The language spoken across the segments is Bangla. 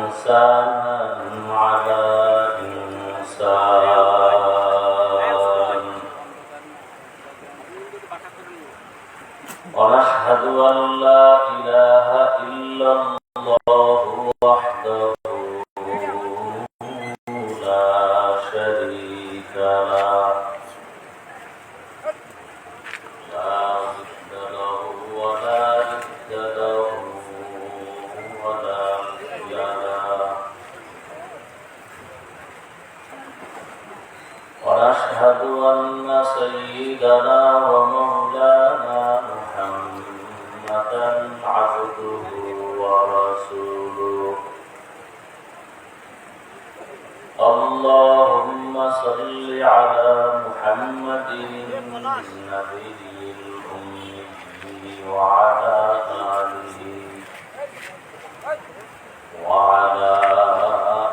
وإنسانا على إنسان ونشهد أن لا إله إلا الله وحده لا شريك له لا ضد له ولا ند له ولا مثل له ونشهد أن سيدنا ومولانا محمدا عبده ورسوله اللهم صل على محمد النبي الأمي وعلى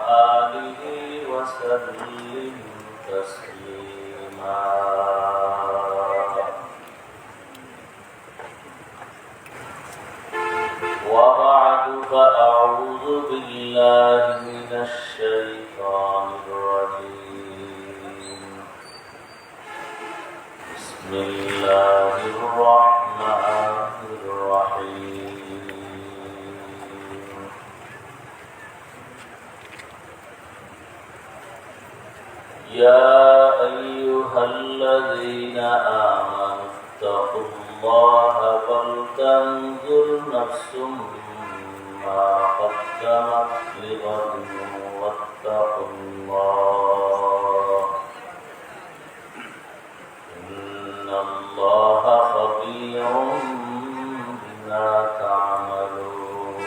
آله وسلم تسليما وبعد فأعوذ بالله من الشيطان الرجيم بسم الله الرحمن الرحيم يا أيها الذين آمنوا اتقوا الله ولتنظر نفس ما قدمت لغد واتقوا الله إن الله خبير بما تعملون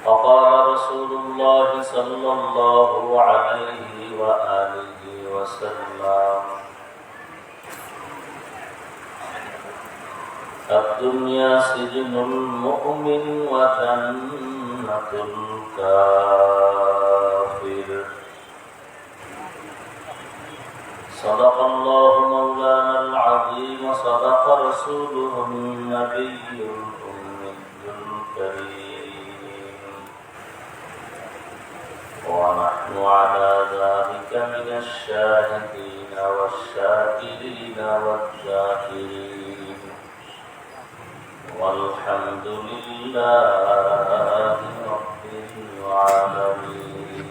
وقال رسول الله صلى الله عليه وآله وسلم الدنيا سجن المؤمن وجنة الكافر صدق الله مولانا العظيم صدق رسوله النبي الأمي الكريم ونحن على ذلك من الشاهدين والشاكرين والذاكرين والحمد لله رب العالمين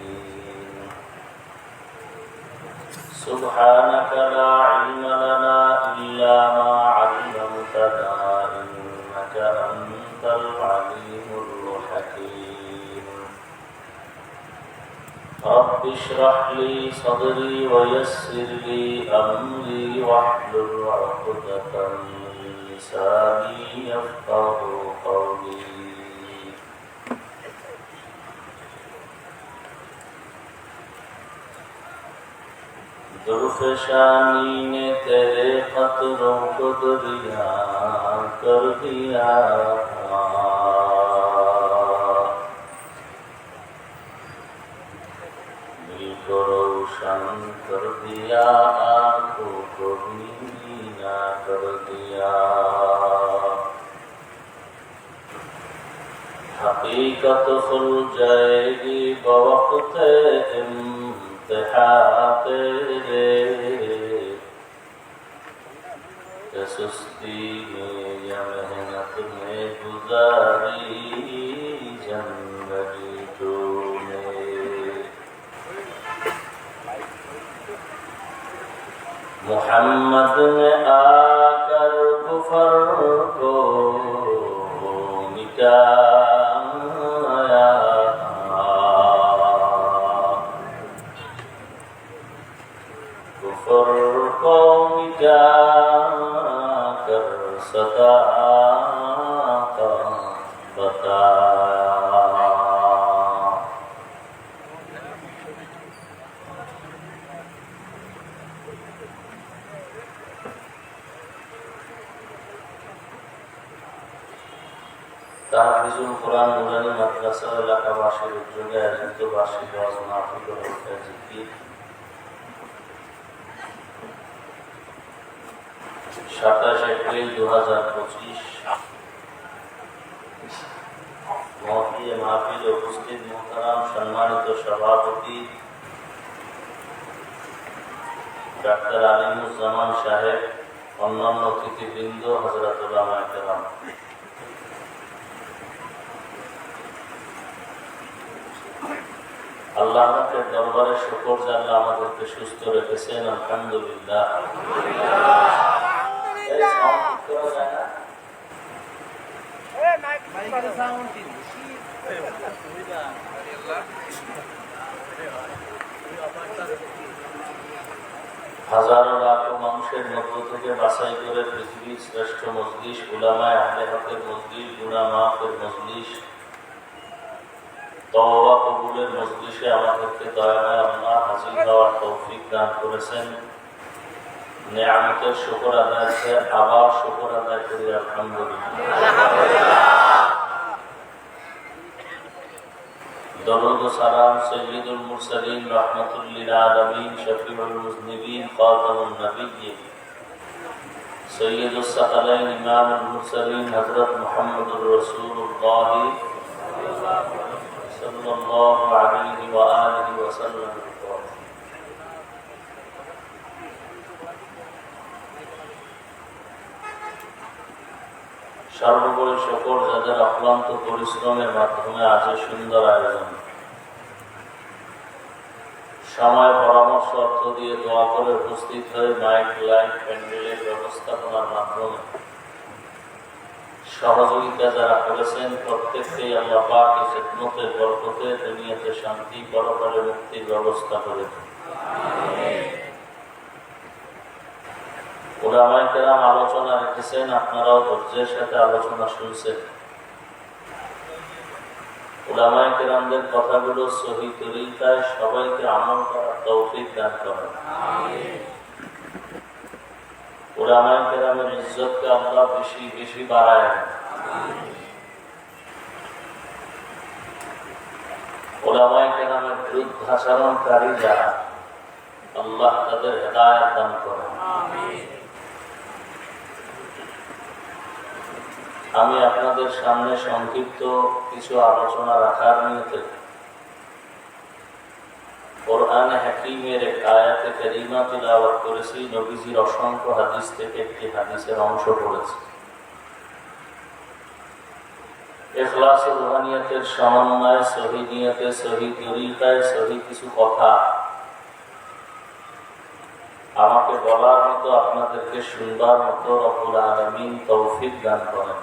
سبحانك لا علم لنا إلا ما علمتنا إنك أنت العليم الحكيم رب اشرح لي صدري ويسر لي أمري واحلل عقدة من لساني يفقهوا قولي درفشانی نے تیرے قطروں کو دریا کر دیا دل کو روشن کر دیا آنکھوں کو بینا کر دیا حقیقت کھل جائے گی بوقت امتحان تیرے کہ سستی میں یا محنت میں گزاری زندگی تو نے محمد نے آ کر کفر کو مٹایا کفر کو مٹا کر صداقت بتایا তাহফিজুল কোরআন নুরানি মাদ্রাসা এলাকাবাসীর উদ্যোগে আয়োজিত বার্ষিক ওয়াজ মাহফিল জিকির 27 এপ্রিল 2025 মাহফিলে উপস্থিত মোহতারাম সম্মানিত সভাপতি ডাক্তার আলিমুজ্জামান সাহেব, অন্যান্য অতিথিবৃন্দ, হযরত উলামায়ে কেরাম, আল্লাহর দরবারে শুকর যে আল্লাহ আমাদেরকে সুস্থ রেখেছেন, আলহামদুলিল্লাহ। হাজারো লাখো মানুষের মধ্য থেকে বাছাই করে পৃথিবীর শ্রেষ্ঠ মজলিস, উলামায়ে আহলে হকের মজলিস, গুনাহ মাফের মজলিস, তওবা কবুলের মজলিসে আমাদেরকে দয়াময় আল্লাহ হাজির হওয়ার তৌফিক দান করেছেন। নেয়ামতের শুকর আদায় করে আবার শুকর আদায় করি, আলহামদুলিল্লাহ। দরুদ ও সালাম সাইয়্যিদুল মুরসালিন রাহমাতুল লিল আলামিন শফিউল মুজনিবিন খাতামুন নবিয়্যিন সাইয়্যিদুস সাকালাইন ইমামুল মুরসালিন হযরত মুহাম্মদুর রাসূলুল্লাহ সাল্লাল্লাহু আলাইহি ওয়া আলিহি ওয়া সাল্লাম। সর্বোপরি শুকর যাদের অক্লান্ত পরিশ্রমের মাধ্যমে আজ সুন্দর আয়োজন, সময় পরামর্শ অর্থ দিয়ে দোয়া করে উপস্থিত হয়ে মাইক লাইট প্যান্ডেলের ব্যবস্থাপনার মাধ্যমে সহযোগিতা যারা করেছেন, প্রত্যেককেই আল্লাহ পাক এই খিদমতের বরকতে দুনিয়াতে শান্তি, পরকালে মুক্তির ব্যবস্থা করে দেন। উলামায়ে কেরাম আলোচনা রেখেছেন, আপনারাও ধৈর্যের সাথে আলোচনা শুনছেন। উলামায়ে কেরামদের কথাগুলো সহিহ তরিকায় সবাইকে আমল করার তৌফিক দান করেন। উলামায়ে কেরামের ইজ্জতকে আল্লাহ বেশি বেশি বাড়ায়। উলামায়ে কেরামের বিরুদ্ধাচরণকারী যারা, আল্লাহ তাদের হেদায়েত দান করেন। আমি আপনাদের সামনে সংক্ষিপ্ত কিছু আলোচনা রাখার নিয়তে কোরআনে হাকিমের এক আয়াতে কারিমা তিলাওয়াত করেছি। নবীজির অসংখ্য হাদিস থেকে একটি হাদিসের অংশ পড়েছি। ইখলাস ও রুহানিয়াতের সমন্বয়ে সহিহ নিয়তে, সহিহ তরিকায়, সহিহ কিছু কথা আমাকে বলার মতো, আপনাদেরকে শুনবার মতো রব্বুল আলামিন তৌফিক দান করেন।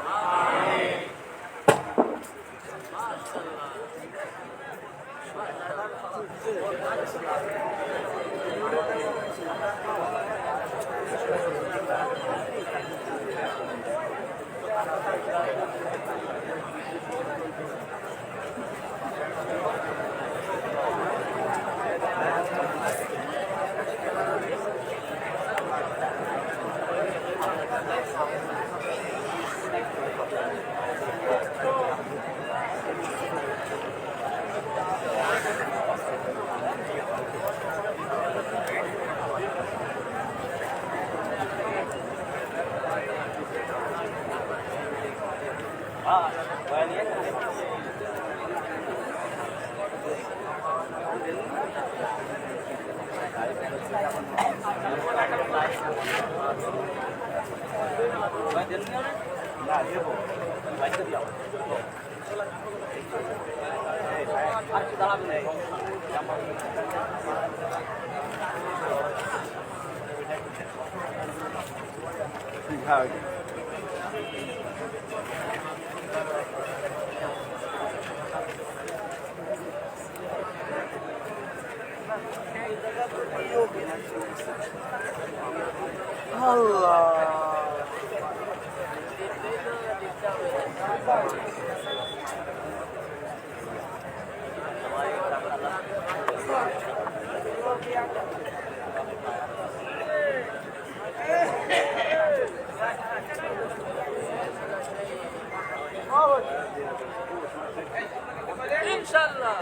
ইনশাআল্লাহ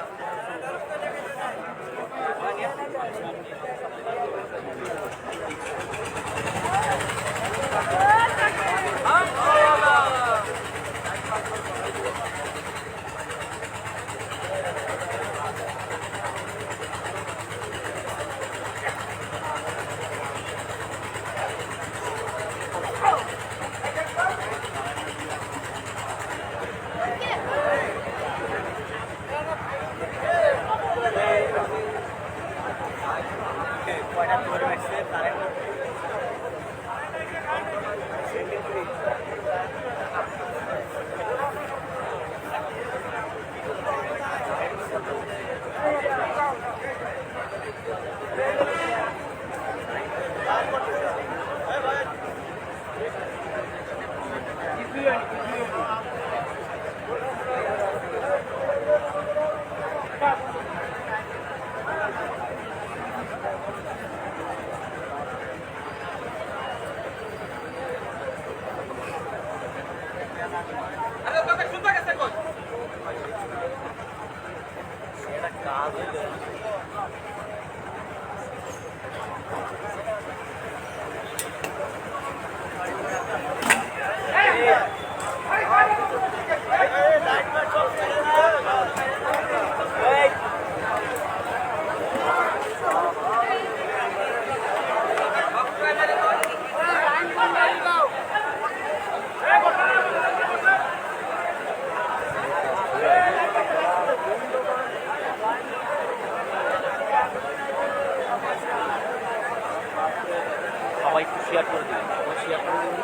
সবাই একটু শেয়ার করে দিন, শেয়ার করে দিন।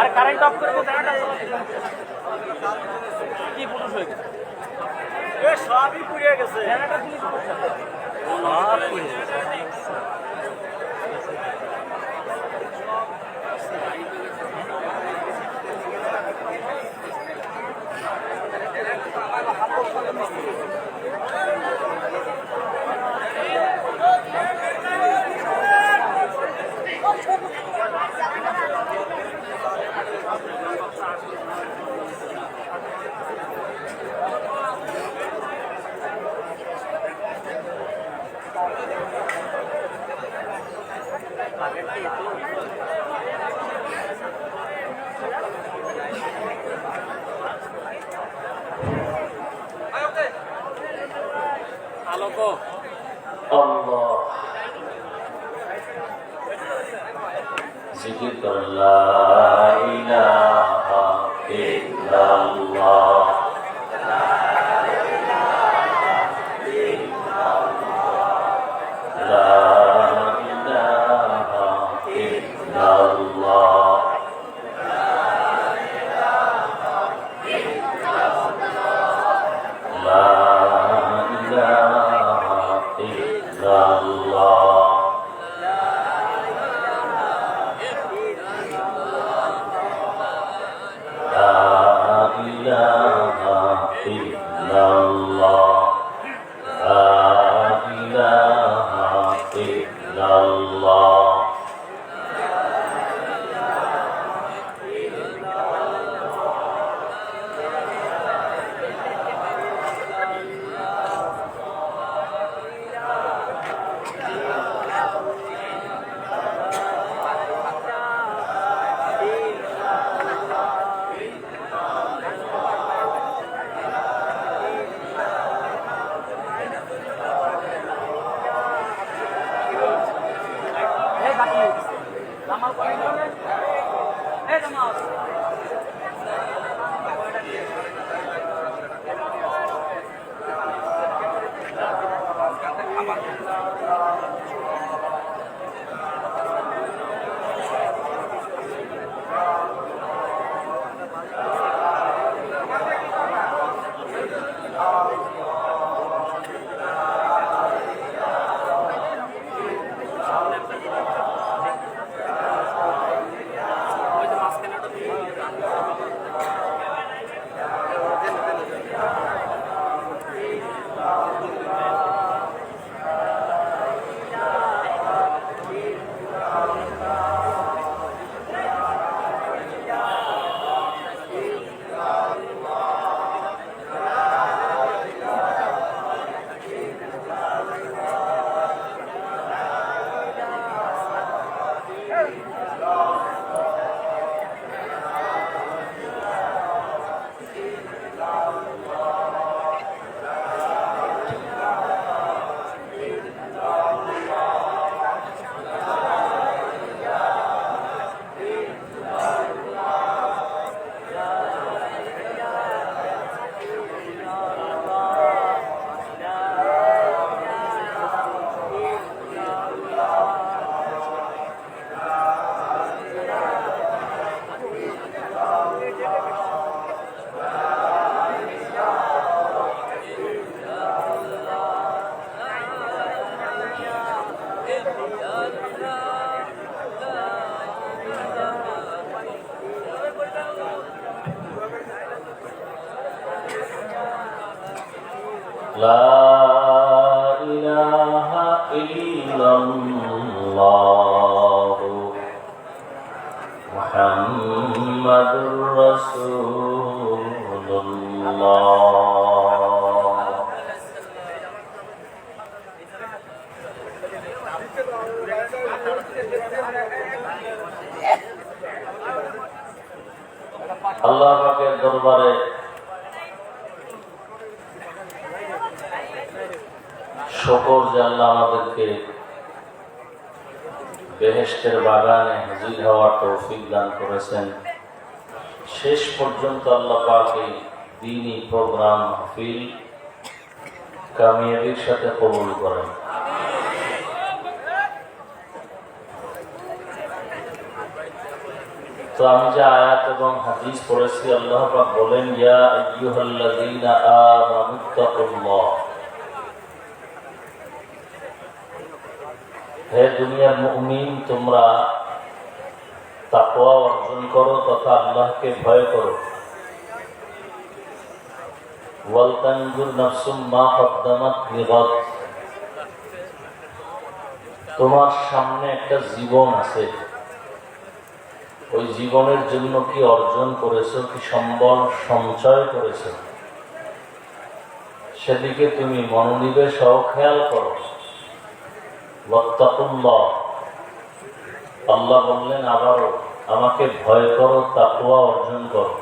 আর কারেন্ট অফ করে কি পুরুষ হয়ে গেছে, সবই পুড়িয়ে গেছে, সব পুড়িয়ে গেছে। Allah zikir kar la ilaha illallah la ilaha illallah la لا إله إلا الله محمد رسول الله আল্লাহ পাকের দরবারে শুকর যে আল্লাহ আমাদেরকে বেহেশতের বাগানে হাজির হওয়ার তৌফিক দান করেছেন। শেষ পর্যন্ত আল্লাহ পাক এই দ্বীনি প্রোগ্রাম মাহফিল কামিয়াবির সাথে কবুল করেন। তো আমি যে আয়াত এবং হাদিস পড়েছি, আল্লাহ পাক বলেন, ইয়া আইয়ুহাল্লাযীনা আমানুত্তাকুল্লাহ, হে দুনিয়ার মুমিন, তোমরা তাকওয়া অর্জন করো তথা আল্লাহকে ভয় করো। ওয়াল তানজুর নাফসুম মা কদ্দামাত লিগাদ, তোমার সামনে একটা জীবন আছে, ওই জীবনের জন্য কি অর্জন করেছো, কি সম্বল সঞ্চয় করেছো, সেদিকে তুমি মনোনিবেশ ও খেয়াল করো। ওয়াত্তাকুল্লাহ, আল্লাহ বললেন আবারও, আমাকে ভয় করো, তাকওয়া অর্জন করো।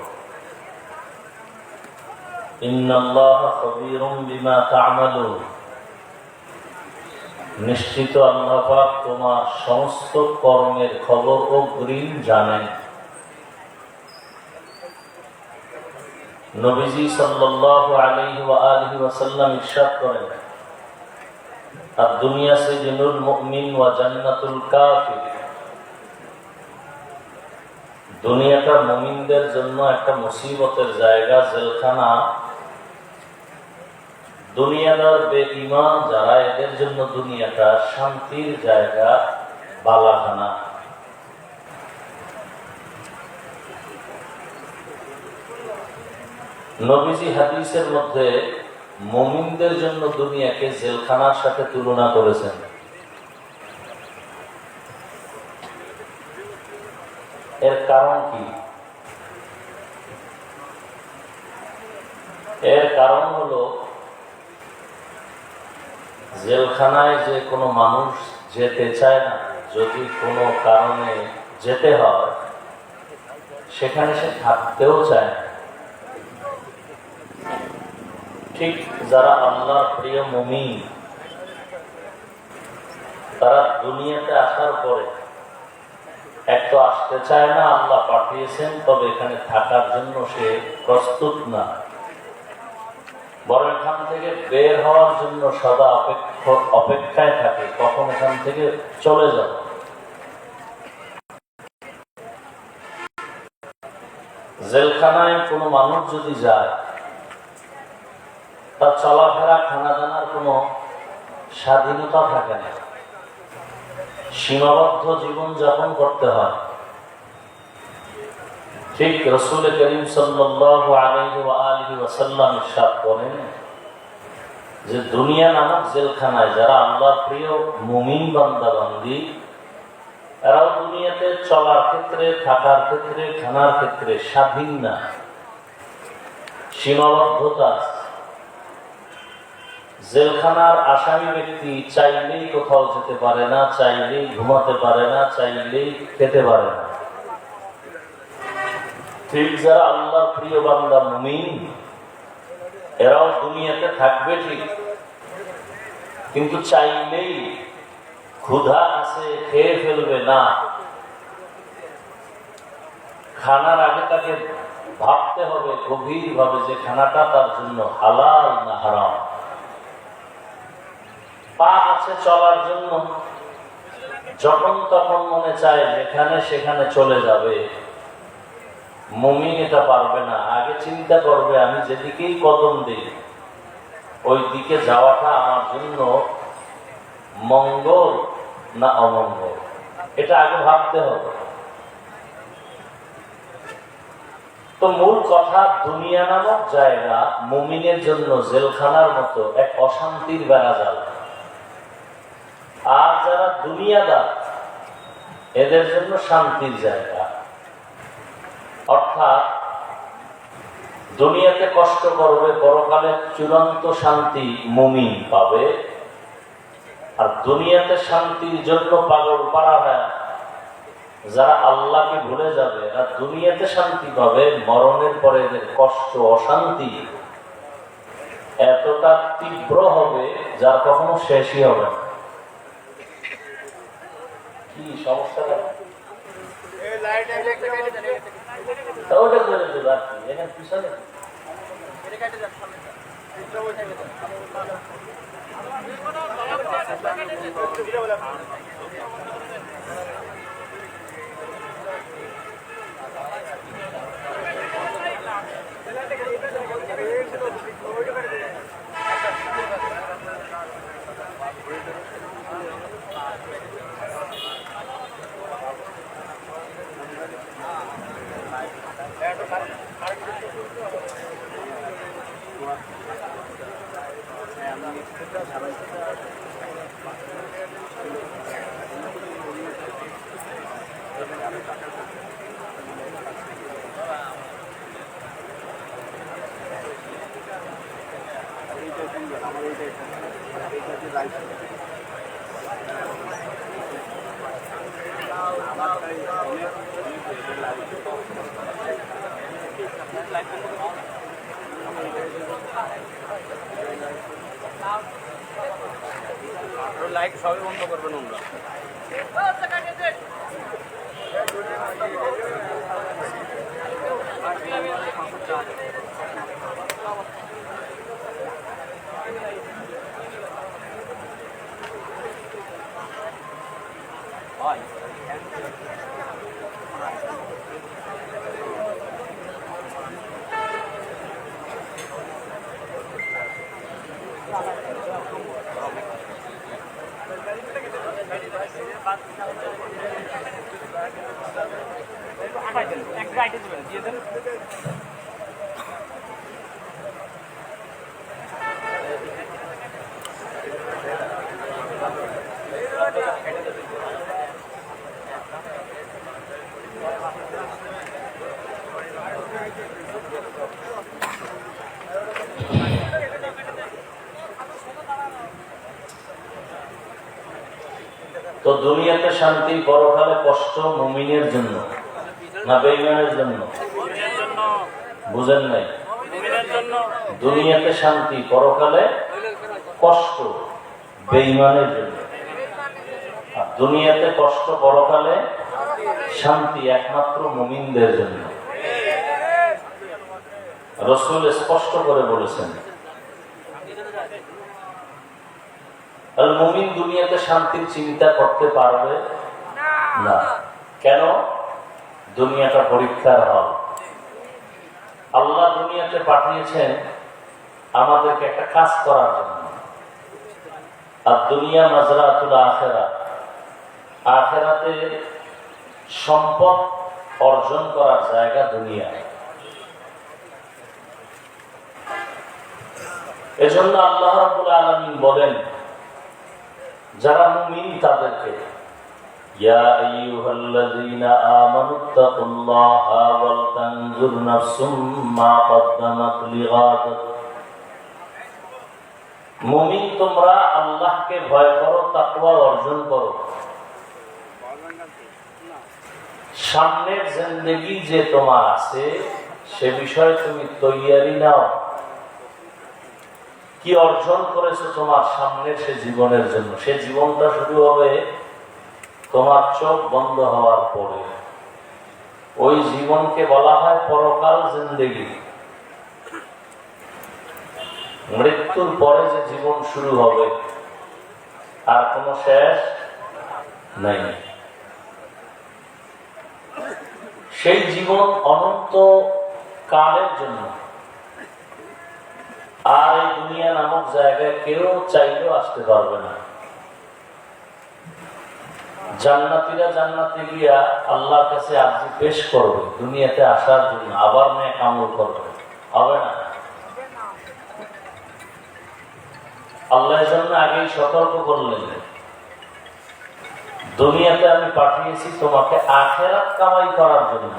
ইন্নাল্লাহা খাবীরুম বিমা তা'মালুন, নিশ্চিত আল্লাহ পাক তোমার সমস্ত কর্মের খবর ও গ্রীন জানেন। নবীজি সাল্লাল্লাহু আলাইহি ওয়া আলিহি ওয়াসাল্লাম ইরশাদ করেন, আদ-দুনিয়া সিজনুল মুমিন ওয়া জান্নাতুল কাফির, দুনিয়াটা মুমিনদের জন্য একটা মুসিবতের জায়গা, জেলখানা। দুনিয়াদার বেঈমান যারা, এদের জন্য দুনিয়াটা শান্তির জায়গা, বালাখানা। নবীজি হাদিসের মধ্যে মুমিনদের জন্য দুনিয়াকে জেলখানার সাথে তুলনা করেছেন। এর কারণ কি? এর কারণ হলো, জেলখানায় যে কোনো মানুষ যেতে চায় না, যদি কোনো কারণে যেতে হয় সেখানে সে থাকতেও চায় না। ঠিক যারা আল্লাহর প্রিয় মুমিন, তারা দুনিয়াতে আসার পরে এক তো আসতে চায় না, আল্লাহ পাঠিয়েছেন, তবে এখানে থাকার জন্য সে প্রস্তুত না, বরং এখান থেকে বের হওয়ার জন্য সদা অপেক্ষায় থাকে, কখন এখান থেকে চলে যাব। জেলখানায় কোনো মানুষ যদি যায়, তার চলাফেরা, খানা দানার কোনো স্বাধীনতা থাকে না, সীমাবদ্ধ জীবন যাপন করতে হয়। ঠিক রাসূল করিম সাল্লাল্লাহু আলাইহি ওয়া আলিহি ওয়াসাল্লাম ইরশাদ করেন যে দুনিয়া নামক জেলখানায় যারা আল্লাহর প্রিয় মুমিন বান্দা বান্দি, এরাও দুনিয়াতে চলার ক্ষেত্রে, থাকার ক্ষেত্রে, খানার ক্ষেত্রে স্বাধীন না, সীমাবদ্ধতা। জেলখানার আসামি ব্যক্তি চাইলেই কোথাও যেতে পারে না, চাইলেই ঘুমাতে পারে না, চাইলেই খেতে পারে না। ঠিক যারা আল্লাহর প্রিয় বান্দা মুমিন, এরাও দুনিয়াতে থাকবে ঠিক, কিন্তু চাইলেই ক্ষুধা আছে, খেয়ে ফেলবে না। খানার আগে তাকে ভাবতে হবে গভীর ভাবে যে খানাটা তার জন্য হালাল না হারাম। পা আছে চলার জন্য, যখন তখন মনে চায় যেখানে সেখানে চলে যাবে। মুমিন এটা পারবে না, আগে চিন্তা করবে আমি যেদিকেই কদম দিই ওই দিকে যাওয়াটা আমার জন্য মঙ্গল না অমঙ্গল, এটা আগে ভাবতে হবে। তো মূল কথা, দুনিয়া নামক জায়গা মুমিনের জন্য জেলখানার মতো এক অশান্তির বেড়াজাল। আর যারা দুনিয়াদার এদের জন্য শান্তির জায়গা। অর্থাৎ দুনিয়াতে কষ্ট করবে, পরকালে চূড়ান্ত শান্তি মুমিন পাবে। আর দুনিয়াতে শান্তির জন্য পাগল পারা হয় যারা আল্লাহকে ভুলে যাবে, আর দুনিয়াতে শান্তি পাবে, মরণের পরে এদের কষ্ট অশান্তি এতটা তীব্র হবে যার কখনো শেষই হবে না। কি সমস্যাটা? পিছনে লাইট সবই বন্ধ করবেন আমরা। তো দুনিয়াতে শান্তি, পরকালে কষ্ট মুমিনের জন্য না বেঈমানের জন্য? বুঝেন নাই? দুনিয়াতে শান্তি, পরকালে কষ্ট বেঈমানের জন্য। আর দুনিয়াতে কষ্ট, পরকালে শান্তি একমাত্র মুমিনদের জন্য। রাসূল স্পষ্ট করে বলেছেন, আর মুমিন দুনিয়াতে শান্তির চিন্তা করতে পারবে না। কেন? দুনিয়াটা পরীক্ষার হল। আল্লাহ দুনিয়াতে পাঠিয়েছেন আমাদেরকে একটা কাজ করার জন্য। আর দুনিয়া মাজরাতুল আখিরাত, আখিরাতে সম্পদ অর্জন করার জায়গা দুনিয়া। এজন্য আল্লাহ রাব্বুল আলামিন বলেন, যারা মুমিন তাদেরকে, ইয়া আইয়ুহাল্লাযীনা আমানুত্তাকুল্লাহা ওয়াল তানজুর নাফসুম মা কদ্দামাত লিগাদ। মুমিন তোমরা আল্লাহকে ভয় করো, তাকওয়া অর্জন করো। সামনের জিন্দেগি যে তোমার আছে সে বিষয়ে তুমি তৈয়ারি নাও। কি অর্জন করেছো তোমার সামনের সে জীবনের জন্য? সে জীবনটা শুরু হবে তোমার চোখ বন্ধ হওয়ার পরে। ওই জীবনকে বলা হয় পরকাল জিন্দেগি। মৃত্যুর পরে যে জীবন শুরু হবে আর কোনো শেষ নাই। সেই জীবন অনন্ত কালের জন্য। আর এই দুনিয়া নামক জায়গায় কেউ চাইলেও আসতে পারবে না। জান্নাতীরা জান্নাতে গিয়া আল্লাহর কাছে আরজি পেশ করবে দুনিয়াতে আসার জন্য, আবার নেক আমল করবে, হবে না? আল্লাহর জন্য আগেই সতর্ক করলেন, দুনিয়াতে আমি পাঠিয়েছি তোমাকে আখিরাত কামাই করার জন্য।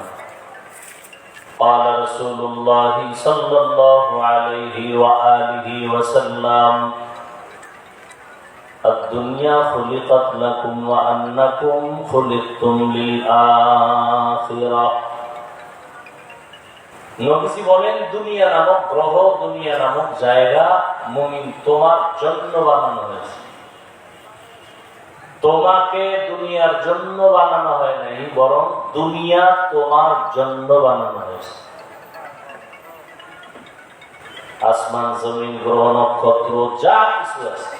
قال رسول الله صلى الله عليه وآله وسلم الدنيا خلقت لكم وأنكم خلقتم للآخرة। নবীজি বলেন, দুনিয়া নামক গ্রহ, দুনিয়া নামক জায়গা মুমিন তোমার জন্য বানানো হয়েছে। তোমাকে দুনিয়ার জন্য বানানো হয় নাই, বরং দুনিয়া তোমার জন্য বানানো হয়েছে। আসমান, জমিন, গ্রহ, নক্ষত্র যা কিছু আছে,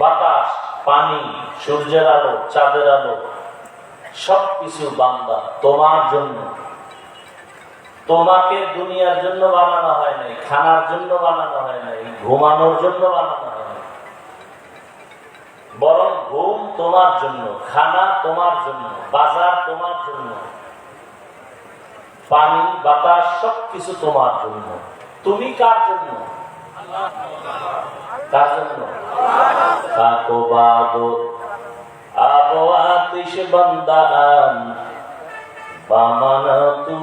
বাতাস, পানি, সূর্যের আলো, চাঁদের আলো, সবকিছু বান্দা তোমার জন্য। তোমাকে দুনিয়ার জন্য বানানো হয় নাই, খানার জন্য বানানো হয় নাই, ঘুমানোর জন্য বানানো হয় নাই, বরং ঘুম তোমার জন্য, খানা তোমার জন্য, বাজার তোমার জন্য, পানি, বাতাস সবকিছু তোমার জন্য। তুমি কার জন্য? কার জন্য? কাকো বাদো আবো আতিশ বান্দান বামানাতু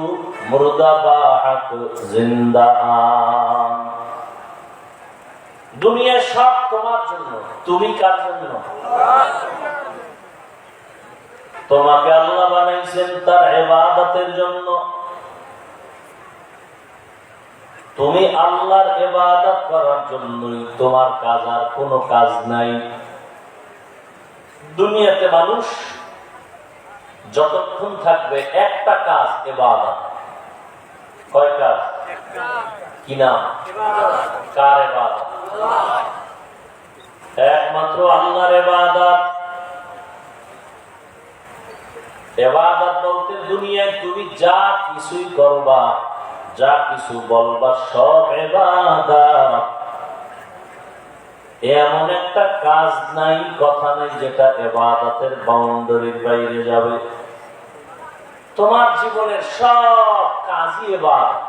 মুর্দা বাহাক জিন্দান। দুনিয়া সব তোমার জন্য, তুমি কার জন্য? তোমাকে আল্লাহ বানাইছেন তার ইবাদতের জন্য। তুমি আল্লাহর ইবাদত করার জন্যই, তোমার কাজ আর কোনো কাজ নাই। দুনিয়াতে মানুষ যতক্ষণ থাকবে একটা কাজ, ইবাদত। কয় কাজ? কি নাম? কার ইবাদত? একমাত্র আল্লাহর ইবাদত। ইবাদত বলতে দুনিয়ায় তুমি যা কিছুই করবা, যা কিছু বলবা, সব ইবাদত। এমন একটা কাজ নাই, কথা নাই যেটা ইবাদতের বাউন্ডারির বাইরে যাবে। তোমার জীবনের সব কাজই ইবাদত।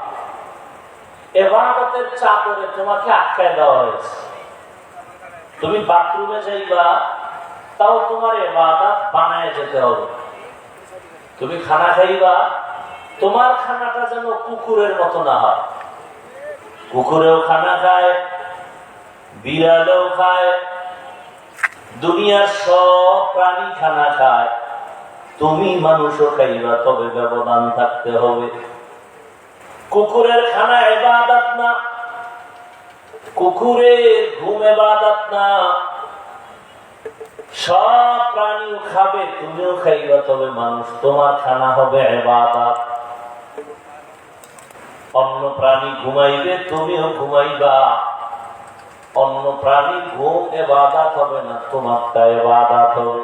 ইবাদতের চাদরে তোমাকে আটকায় দেওয়া হয়েছে। তুমি বাথরুমে যাইবা, তাও তোমার ইবাদত বানায় যেতে হবে। তুমি খানা খাইবা, তোমার খানাটা যেন কুকুরের মতো না হয়। কুকুরেও খানা খায়, বিড়ালেও খায়, দুনিয়ার সব প্রাণী খানা খায়, তুমি মানুষও খাইবা, তবে ব্যবধান থাকতে হবে। কুকুরের খানা ইবাদত না, কুকুরের ঘুম ইবাদত না। সব প্রাণীও খাবে, তুমিও খাইবা, তবে মানুষ, তোমার খানা হবে ইবাদত। অন্য প্রাণী ঘুমাইবে, তুমিও ঘুমাইবা। অন্য প্রাণী ঘুম ইবাদত হবে না, তোমারটা ইবাদত হবে।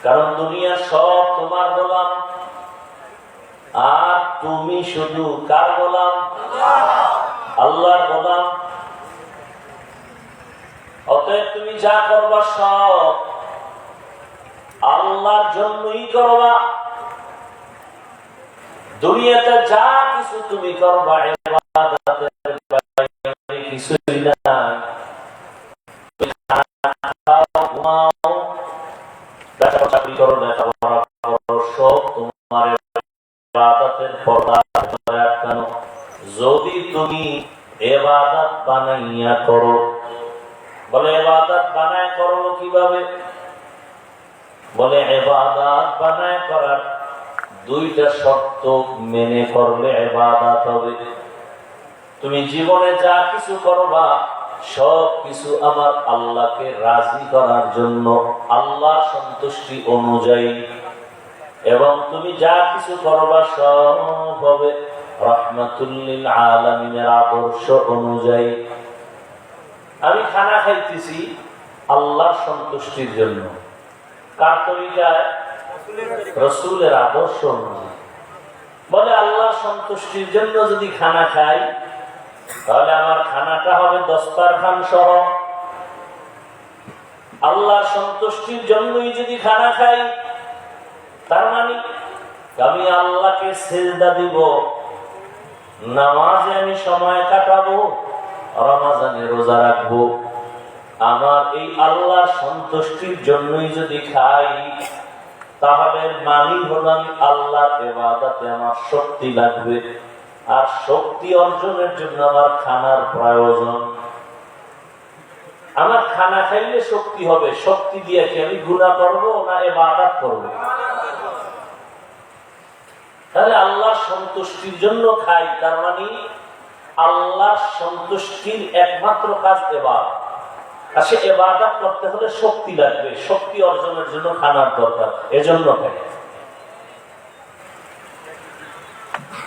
কারণ দুনিয়া সব তোমার গোলাম, আর তুমি শুধু কার গোলাম? আল্লাহর গোলাম। অতএব তুমি যা করবা সব আল্লাহর জন্যই করবা। দুনিয়াতে যা কিছু তুমি করবা ইবাদতের বাইরে কিছুই নাই। ঘুমাও, ব্যবসা চাকরি করো, লেখাপড়া করো, সব তোমার ইবাদতের পর্দা আটকানো। যদি তুমি ইবাদত বানাইয়া করো, বলে ইবাদত বানায় করো কিভাবে? বলে ইবাদত বানায় করার দুইটা শর্ত মেনে করলে ইবাদত হবে। তুমি জীবনে যা কিছু করবা সব কিছু আমার আল্লাহকে রাজি করার জন্য, আল্লাহ সন্তুষ্টি অনুযায়ী, এবং তুমি যা কিছু করবা সব হবে রাহমাতুল লিল আলামিনের আদর্শ অনুযায়ী। আমি খানা খাইতেছি আল্লাহর সন্তুষ্টির জন্য, কার তরিকায়? রাসূলের আদর্শ অনুযায়ী। বলে আল্লাহর সন্তুষ্টির জন্য যদি খানা খাই, তাহলে আমার খানাটা হবে দস্তরখান সহ। আল্লাহর সন্তুষ্টির জন্যই যদি খানা খাই, তার মানে আমি আল্লাহকে সিজদা দিব, নামাজে আমি সময় কাটাবো, রমজানে রোজা রাখবো, আমার এই আল্লাহর সন্তুষ্টির জন্যই যদি খাই, তাহলে মানি হল আমি আল্লাহর ইবাদতে আমার শক্তি লাগবে, আর শক্তি অর্জনের জন্য আমার খানার প্রয়োজন। আমার খানা খাইলে শক্তি হবে, শক্তি দিয়ে কি আমি গুনাহ করবো না ইবাদত করবো? তাহলে আল্লাহর সন্তুষ্টির জন্য খাই, তার মানে আল্লাহর সন্তুষ্টির একমাত্র কাজ ইবাদত। আর সে ইবাদত করতে হলে শক্তি লাগবে, শক্তি অর্জনের জন্য খানার দরকার, এজন্য খাই।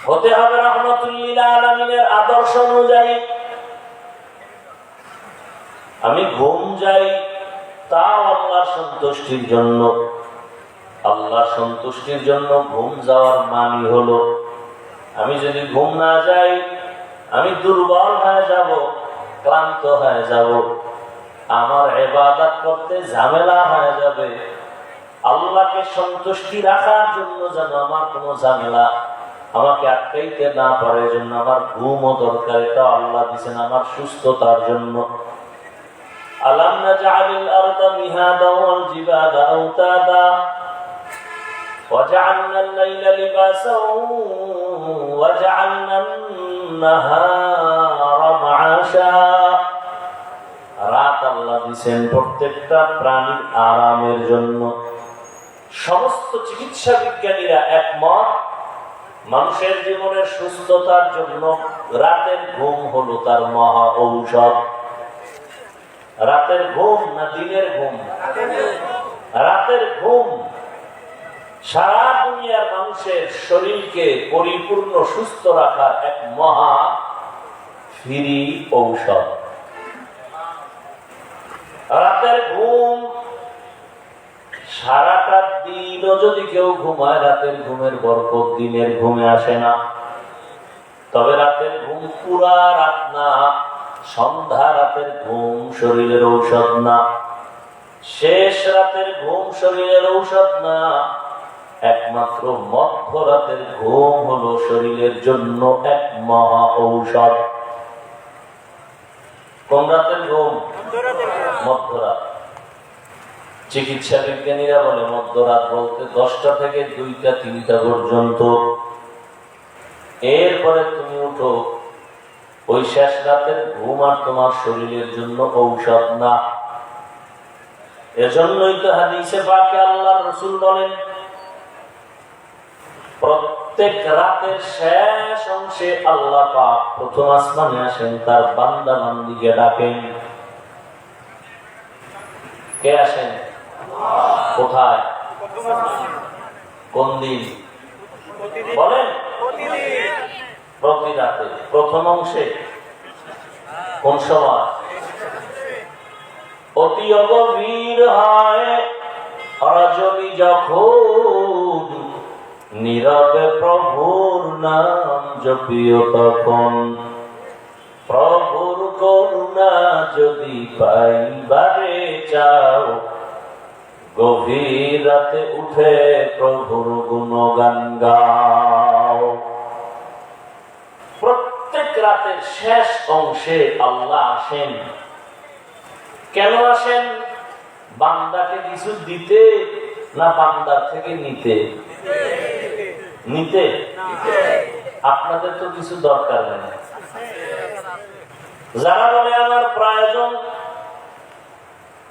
হতে হবে রাহমাতুল লিল আলামিনের আদর্শ অনুযায়ী। আমি ঘুম যাই তাও আল্লাহর সন্তুষ্টির জন্য। আল্লাহর সন্তুষ্টির জন্য ঘুম যাওয়ার মানে হলো, আমি যদি ঘুম না যাই আমি দুর্বল হয়ে যাব, ক্লান্ত হয়ে যাব, আমার ইবাদত করতে ঝামেলা হয়ে যাবে। আল্লাহকে সন্তুষ্টি রাখার জন্য যেন আমার কোনো ঝামেলা আমাকে আটকাইতে না পারে, জন্য আমার ঘুমও দরকার। এটা আল্লাহ দিয়েছেন আমার সুস্থতার জন্য। আলাম নাজআলিল আরদা মিহাদা ওয়াল জিবালা আওতাদা وجعلنا الليل لباسا وجعلنا النهار معاشا। রাত আল্লাহ দিয়েছেন প্রত্যেকটা প্রাণীর আরামের জন্য। সমস্ত চিকিৎসা বিজ্ঞানীরা একমত, মানুষের জীবনের সুস্থতার জন্য রাতের ঘুম হলো তার মহা ঔষধ। রাতের ঘুম না দিনের ঘুম? রাতের ঘুম সারা দুনিয়ার মানুষের শরীরকে পরিপূর্ণ সুস্থ রাখার এক মহা ফ্রি ঔষধ। রাতের ঘুম সারাটা দিনও যদি কেউ ঘুমায়, রাতের ঘুমের বরকত দিনের ঘুমে আসে না। তবে রাতের ঘুম পুরা রাত না, সন্ধ্যা রাতের ঘুম শরীরের ঔষধ না, শেষ রাতের ঘুম শরীরের ঔষধ না, একমাত্র মধ্যরাতের ঘুম হলো শরীরের জন্য এক মহা ঔষধ। কোন রাতের ঘুম? মধ্যরাত। চিকিৎসা বিজ্ঞানীরা বলে মধ্যরাত বলতে 10টা থেকে 2টা 3টা পর্যন্ত। এরপরে তুমি উঠো, ওই শেষ রাতের ঘুম আর তোমার শরীরের জন্য ঔষধ না। এজন্যই তো হাদিসে পাকে আল্লাহর রাসূল বলেন, প্রত্যেক রাতের শেষ অংশে আল্লাহ পাক প্রথম আসমানে আসেন, তার বান্দা বান্দীকে ডাকেন। কে আসেন? কোথায়? কোন দিন বলেন? প্রতি রাতে প্রথম অংশে। কোন সময়? অতি অগভীর হয় রজনী যখন, নীরবে প্রভুর নাম জপিও তখন। প্রভুর করুণা যদি পাইবারে চাও, গভীর রাতে উঠে প্রভুর গুণগান গাও। প্রত্যেক রাতের শেষ অংশে আল্লাহ আসেন। কেন আসেন? বান্দাকে কিছু দিতে না বান্দার থেকে নিতে? নিতে। আপনাদের তো কিছু দরকার নেই। যারা বলে আমার প্রয়োজন,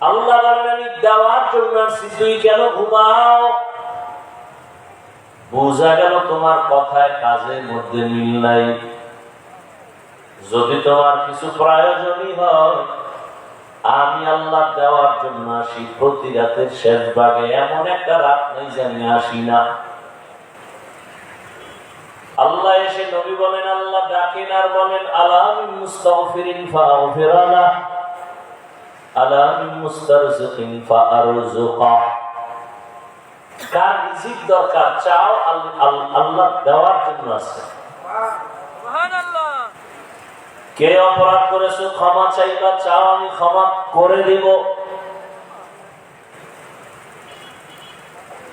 আল্লাহ বলেন আমি দেওয়ার জন্য আসছি, তুই কেন ঘুমাও? বোঝা গেল তোমার কথায় কাজের মধ্যে মিল নাই। যদি তোমার কিছু প্রয়োজনই হয়, আমি আল্লাহ দেওয়ার জন্য আসি। প্রতি রাতের শেষ ভাগে এমন একটা রাত নেই যে আমি আসি না। আল্লাহ এসে নবী বলেন, আল্লাহ ডাকেন আর বলেন, আলা মিন মুস্তাগফিরিন ফাগফির লাহ, আলা মিন মুস্তারজিকিন ফাআরযুকা। কার রিজিক দরকার চাও, আল্লাহ দেওয়ার জন্য আছে। সুবহানাল্লাহ। কে অপরাধ করেছো, ক্ষমা চাইবা, চাও আমি ক্ষমা করে দিব।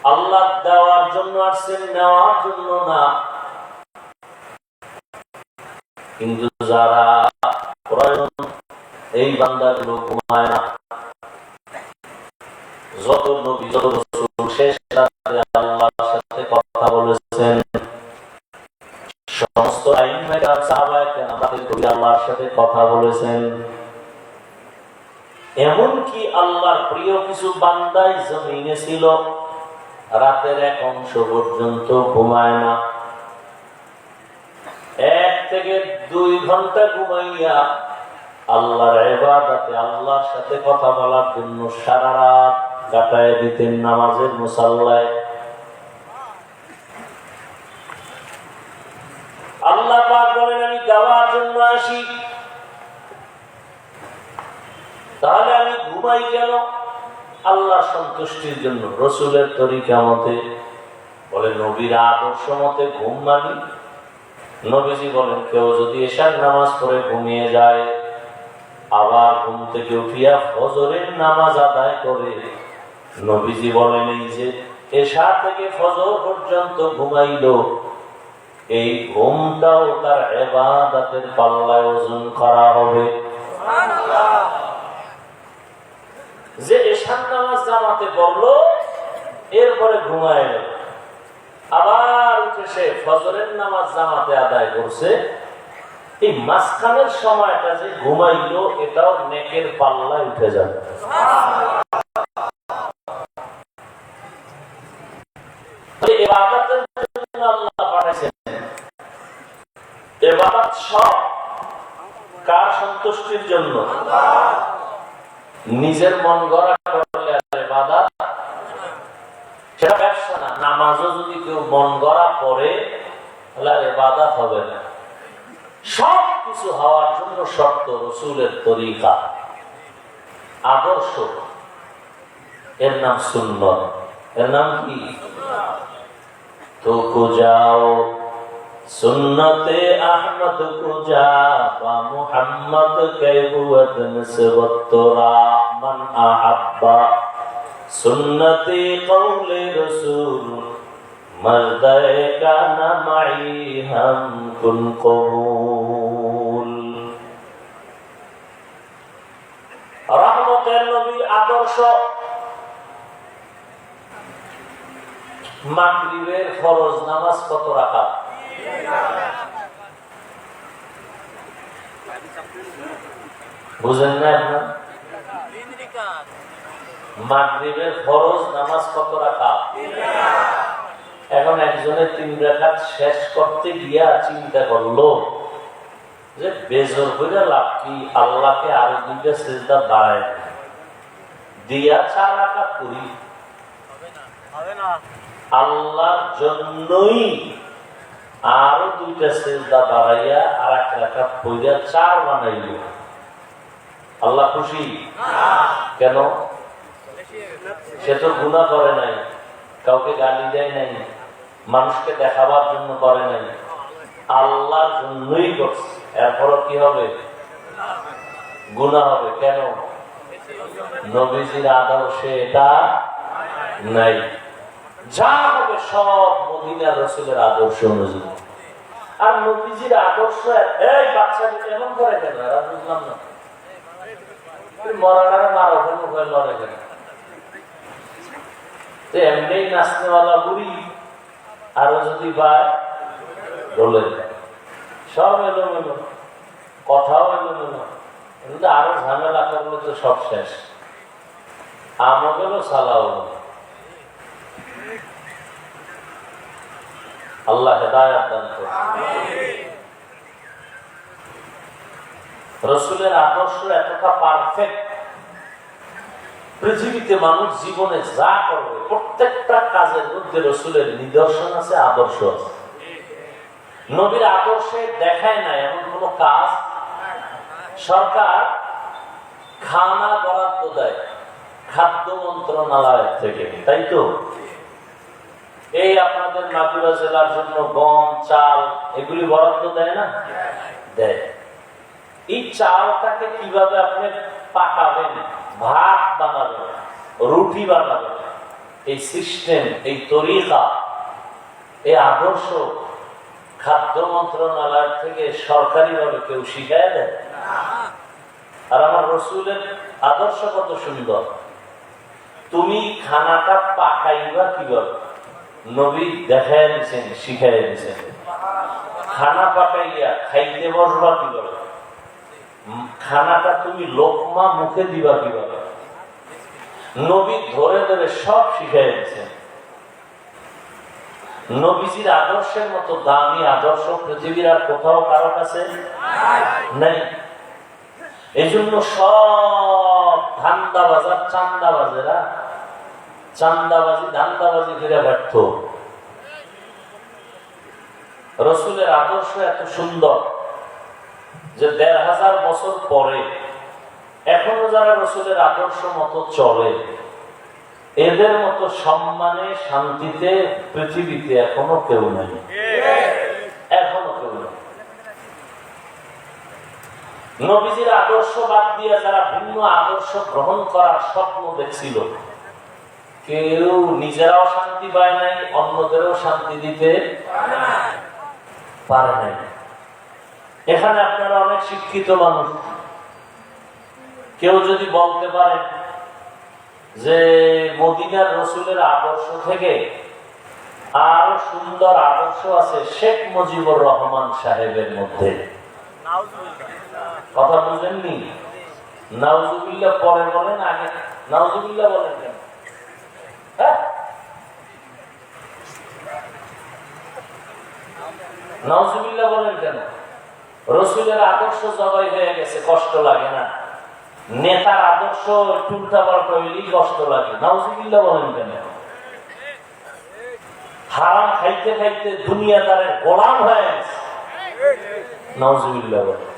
আল্লাহ দেওয়ার জন্য আসছেন, নেওয়ার জন্য না। কিন্তু যারা প্রয়োজন এই বান্দাগুলো ঘুমায় না। যত নবী যত রাসূল শেষ রাতে আল্লাহর সাথে কথা বলেছেন, সমস্ত আইম্মায়ে সাহাবায়ে কেরাম আল্লাহর সাথে কথা বলেছেন। এমনকি আল্লাহর প্রিয় কিছু বান্দাই জমিনে ছিল, রাতের এক অংশ পর্যন্ত ঘুমায় না। 1 থেকে 2 ঘন্টা ঘুমাইয়া আল্লাহর ইবাদতে আল্লাহর সাথে কথা বলার জন্য সারা রাত কাটায় দিতেন নামাজের মুসাল্লায়। আল্লাহ পাক বলেন, আমি দেওয়ার জন্য আসি, তাহলে আমি ঘুমাই কেন? আল্লাহর সন্তুষ্টির জন্য, রসুলের তরিকা মতে, বলে নবীর আদর্শ মতে ঘুম মানি। নবীজি বলেন, কেউ যদি এশার নামাজ পড়ে ঘুমিয়ে যায়, আবার ঘুম থেকে উঠিয়া ফজরের নামাজ আদায় করে, নবীজি বলেন এই যে এশা থেকে ফজর পর্যন্ত ঘুমাইল, এই ঘুমটাও তার ইবাদতের পাল্লায় ওজন করা হবে। যে এশার নামাজ জামাতে পড়লো, এরপরে ঘুমায় গেল, আবার উঠে সে ফজরের নামাজ জামাতে আদায় করছে, এই মাঝখানের সময়টা যে ঘুমাইলো, এটাও নেকের পাল্লায় উঠে যাবে। ইবাদতের জন্য আল্লাহ পাঠাইছেন। ইবাদত সব কার সন্তুষ্টির জন্য? নিজের মন গড়া করলে ইবাদত, সেটা ব্যবসা না। নামাজও যদি কেউ মন গড়া পড়ে, তাহলে ইবাদত হবে না। সব কিছু হওয়ার জন্য শর্ত রসুলের তরিকা, আদর্শ, এর নাম সুন্নত। এর নাম কি? তো কো যাও সুন্নতে আহমদ কো যা, বা মুহাম্মদ কে বুয়ত নিসবত তোরা মান আহাব্বা, সুন্নতি কওলে রসুল মর্দায়ে কানা মাই হাম কুন কবুল। রহমতের নবীর আদর্শ। মাগরিবের ফরজ নামাজ কত রাকাত? বুঝেন না আপনার? মাগরিবের ফরজ নামাজ কত রাকাত? এখন একজনের 3 রাকাত শেষ করতে গিয়া চিন্তা করলো যে বেজর করে লাভ কি, আল্লাহকে আরো 2টা সিজদা বাড়ায় দিয়া 4 রাকাত করি। আল্লাহর জন্যই আরো 2টা সিজদা বাড়াইয়া আর 1 রাকাত পড়িয়া 4 বানাইল। আল্লাহ খুশি? কেন? সে তো গুনাহ করে নাই, কাউকে গালি দেয় নাই, মানুষকে দেখাবার জন্য করে নাই, আল্লাহর জন্যই করছে। এরপরও কি হবে? গুনাহ হবে। কেন? নবীজির আদর্শে এটা নাই। যা হবে সব মদিনার রাসূলের আদর্শ অনুযায়ী। আর নবীজির আদর্শ, এই বাচ্চাকে কেমন করে কেন? এরা বুঝলাম না, মরাটারে মারো কেন, লড়ে কেন? এমনি নাচনেওয়ালা বুড়ি আরো যদি পায় দোলে, সব এলোমেলো, কথাও এলোমেলো, কিন্তু আরো ঝামেলা করলে তো সব শেষ। আমাদেরও সালাও। আল্লাহ হেদায়েত দান করুন। রাসূলের আদর্শ এতটা পারফেক্ট, পৃথিবীতে মানুষ জীবনে যা করবে প্রত্যেকটা কাজের মধ্যে রাসূলের নিদর্শন আছে, আদর্শ আছে। নবীর আদর্শে দেখায় না এমন কোন কাজ। সরকার খানা বরাদ্দ দেয় খাদ্য মন্ত্রণালয় থেকে, তাই তো? এই আপনাদের মাগুরা জেলার জন্য গম, চাল এগুলি বরাদ্দ দেয় না? দেয়। এই চালটাকে কিভাবে আপনি পাকাবেন, ভাত বানাবেন, রুটি বানাবেন, এই সিস্টেম, এই তরিকা, এই আদর্শ খাদ্য মন্ত্রণালয় থেকে সরকারিভাবে কেউ শিখায় দেয়? আর আমার রসুলের আদর্শ কত সুন্দর। তুমি খানাটা পাকাইবা কিভাবে নবী দেখায় দিচ্ছেন, শিখাই দিচ্ছেন। খানা পাকাইয়া খাইতে বসবা কিভাবে, খানাটা তুমি লোকমা মুখে দিবা কিভাবে, নবী ধরে ধরে সব শিখাই দিচ্ছেন। নবীজির আদর্শের মতো দামি আদর্শ পৃথিবীর আর কোথাও কারো কাছে নাই। এই জন্য সব ধান্দাবাজার চান্দাবাজেরা চান্দাবাজি ধান্দাবাজি করে ব্যর্থ। রসুলের আদর্শ এত সুন্দর যে ১৫০০ বছর পরে এখনো যারা রসুলের আদর্শ মতো চলে, এদের মতো সম্মানে শান্তিতে পৃথিবীতে এখনো কেউ নেই, এখনো কেউ নেই। নবীজির আদর্শ বাদ দিয়ে যারা ভিন্ন আদর্শ গ্রহণ করার স্বপ্ন দেখছিল, কেউ নিজেরাও শান্তি পায় নাই, অন্যদেরও শান্তি দিতে পারে নাই। এখানে আপনারা অনেক শিক্ষিত মানুষ, কেউ যদি বলতে পারেন যে মদিনার রসুলের আদর্শ থেকে আরো সুন্দর আদর্শ আছে শেখ মুজিবুর রহমান সাহেবের মধ্যে, কথা বুঝেননি? নাউজুবিল্লাহ পরে বলেন, আগে নাউজুবিল্লাহ বলেন কেন? নাউজুবিল্লাহ বলেন কেন? রসুলের আদর্শ জবাই হয়ে গেছে, কষ্ট লাগে না? নেতার আদর্শ উল্টা পাল্টা হইলেই কষ্ট লাগে, নাউজুবিল্লাহ বলেন কেন? হারাম খাইতে খাইতে দুনিয়াদারের গোলাম হয়ে গেছে, নাউজুবিল্লাহ বলেন।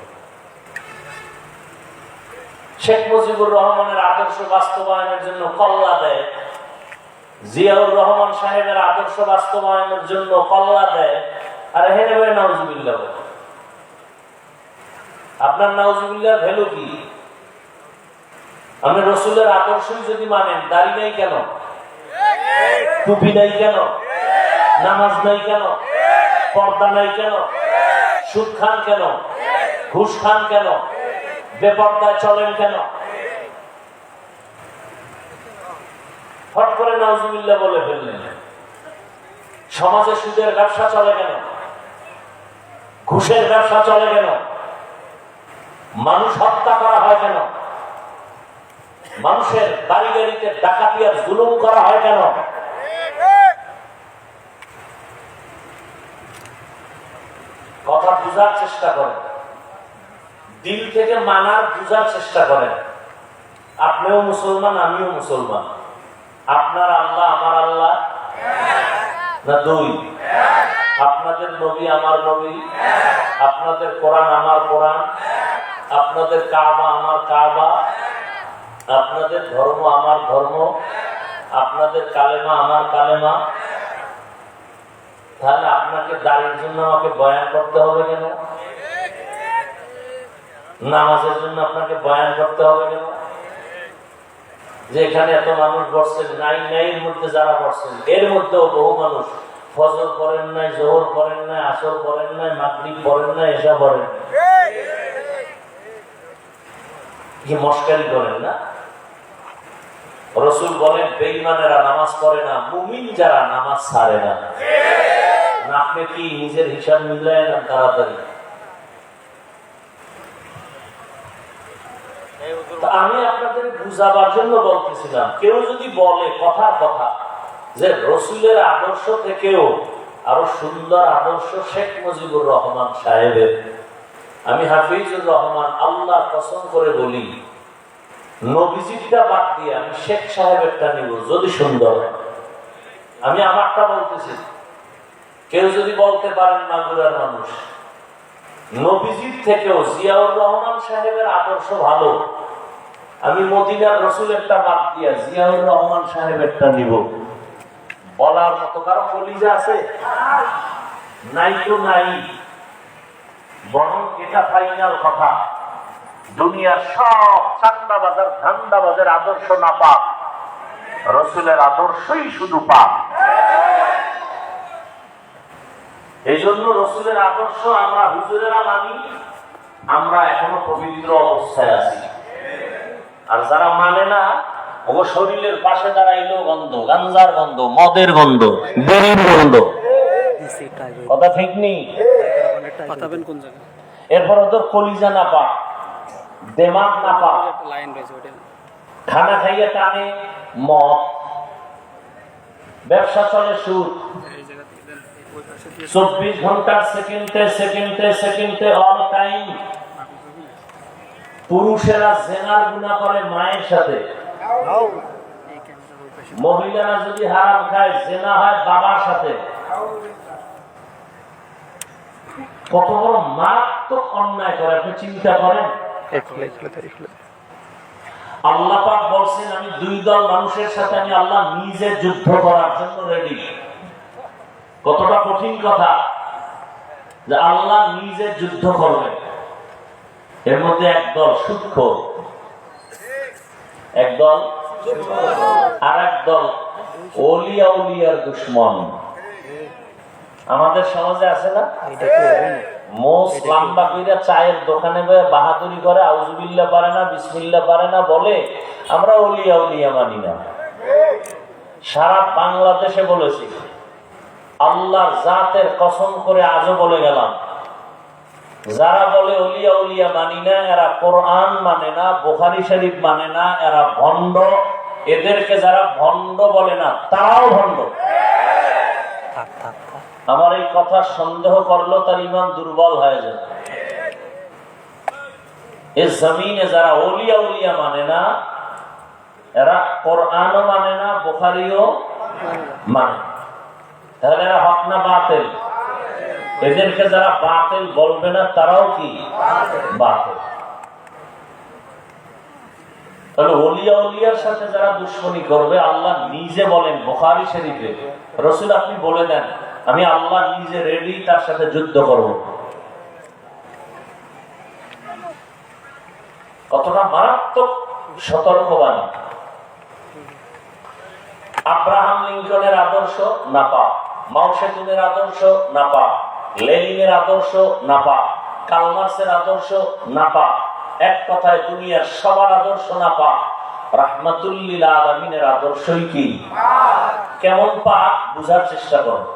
শেখ মুজিবুর রহমানের আদর্শ বাস্তবায়নের জন্য কল্লা দেয়, জিয়াউর রহমান সাহেবের আদর্শ বাস্তবায়নের জন্য কল্লা দেয়, আর হেনে ভাই নাউজুবিল্লাহ বলে। আপনার নাউজুবিল্লাহর ভ্যালু কি? আপনি রসুলের আদর্শই যদি মানেন, দাড়ি নাই কেন, টুপি নাই কেন, নামাজ নাই কেন, পর্দা নাই কেন, সুদ খান কেন, ঘুষ খান কেন, বেপর্দায় চলেন কেন? হট করে নাউজুবিল্লাহ বলে ফেললেন। সমাজে সুদের ব্যবসা চলে কেন, ঘুষের ব্যবসা চলে কেন, মানুষ হত্যা করা হয় কেন, মানুষের বাড়ি গাড়িতে ডাকাতি আর জুলুম করা হয় কেন? কথা বুঝার চেষ্টা করেন, দিল থেকে মানার বুঝার চেষ্টা করেন। আপনিও মুসলমান, আমিও মুসলমান। আপনার আল্লাহ আমার আল্লাহ না দুই? আপনাদের নবী আমার নবী, আপনাদের কোরআন আমার কোরআন, আপনাদের কাবা আমার কাবা, আপনাদের ধর্ম আমার ধর্ম, আপনাদের কালেমা আমার কালেমা। তাহলে আপনাকে দাড়ির জন্য আমাকে বয়ান করতে হবে কেন? নামাজের জন্য আপনাকে বয়ান করতে হবে কেন? যে এখানে এত মানুষ বসছেন, নাই নাই এর মধ্যে যারা বসছেন, এর মধ্যেও বহু মানুষ ফজর পড়েন নাই, জোহর পড়েন নাই, আসর পড়েন নাই, মাগরিব পড়েন নাই, এশা পড়েন। কি মস্কারি করেন না? রসুল বলেন বেঈমানেরা নামাজ পড়ে না, মুমিন যারা নামাজ ছাড়ে না। আপনি কি নিজের হিসাব মিলায় না তাড়াতাড়ি? আমি আপনাদের বুঝাবার জন্য বলতেছিলাম, কেউ যদি বলে কথা কথা যে রসুলের আদর্শ থেকেও আরো সুন্দর আদর্শ শেখ মুজিবুর রহমান সাহেবের, আমি হাফিজুর রহমান আল্লাহ কসম করে বলি, নবীজিটা বাদ দিয়ে আমি শেখ সাহেবেরটা নিব যদি সুন্দর। আমি আমারটা বলতেছি, কেউ যদি বলতে পারেন মাগুরার মানুষ নবীজির থেকেও জিয়াউর রহমান সাহেবের আদর্শ ভালো, আমি মদিনার রসুলেরটা বাদ দিয়া জিয়াউর রহমান সাহেবেরটা নিব, বলার মতো কারো কলিজা আছে? নাই তো নাই। বরং এটা ফাইনাল কথা, দুনিয়ার সব চান্দাবাজার ধান্দাবাজের আদর্শ না পাক, রসুলের আদর্শই শুধু পাপ। এই জন্য রসুলের আদর্শ আমরা হুজুরেরা মানি, আমরা এখনো পবিত্র অবস্থায় আছি। আর যারা মানে না, ও শরীরের পাশে দাঁড়াইলেও গন্ধ, গাঞ্জার গন্ধ, মদের গন্ধ, বেরির গন্ধ। কথা ঠিক নেই? এরপর ওদের কলিজা না পা, দেমাগ না পা, খানা খাইয়ে টানে মদ, ব্যবসা চলে সুদ, 24 ঘন্টার সেকেন্ডে সেকেন্ডে সেকেন্ডে অল টাইম। পুরুষেরা জেনার গুনাহ করে মায়ের সাথে, মহিলারা যদি হারাম খায় জেনা হয় বাবার সাথে। কত বড় মারাত্মক অন্যায় করে আপনি চিন্তা করেন। আল্লাহ পাক বলছেন, আমি দুই দল মানুষের সাথে আমি আল্লাহ নিজে যুদ্ধ করার জন্য রেডি। কতটা কঠিন কথা যে আল্লাহ নিজে যুদ্ধ করবে। এর মধ্যে একদল সুদখোর, একদল, আর একদল ওলিয়া উলিয়ার দুশ্মন। আমাদের সমাজে আছে না, মোস লম্বা কইরা চায়ের দোকানে বসে বাহাদুরি করে, আউযুবিল্লাহ পারে না, বিসমিল্লাহ পারে না, বলে আমরা ওলিয়া উলিয়া মানি না। সারা বাংলাদেশে বলেছি, আল্লাহর জাতের কসম করে আজও বলে গেলাম, যারা বলে ওলিয়া উলিয়া মানি না, এরা কোরআন মানে না, বুখারী শরীফ মানে না, এরা ভণ্ড। এদেরকে যারা ভণ্ড বলে না, তারাও ভণ্ড। আমার এই কথা সন্দেহ করলো তার ইমান দুর্বল হয়ে যায়। এই জমিনে যারা ওলিয়া উলিয়া মানে না, এরা কোরআনও মানে না, বুখারীও মানে, তাহলে এরা হক না বাতিল? এদেরকে যারা বাতিল বলবে না, তারাও কি বাতিল। তাহলে ওলিয়া উলিয়ার সাথে যারা দুশ্মনী করবে, আল্লাহ নিজে বলেন বুখারী শরীফে, রাসূল আপনি বলে দেন আমি আল্লাহ নিজে রেডি তার সাথে যুদ্ধ করব। কতটা মারাত্মক সতর্কবাণী। আব্রাহাম লিঙ্কনের আদর্শ না পা, মাও সেতুনের আদর্শ না পা, লেনিনের আদর্শ না পা, কার্ল মার্ক্সের আদর্শ না পা, এক কথায় দুনিয়ার সবার আদর্শ না পা, রাহমাতুল লিল আলামিনের আদর্শই কি কেমন পা বুঝার চেষ্টা করুন।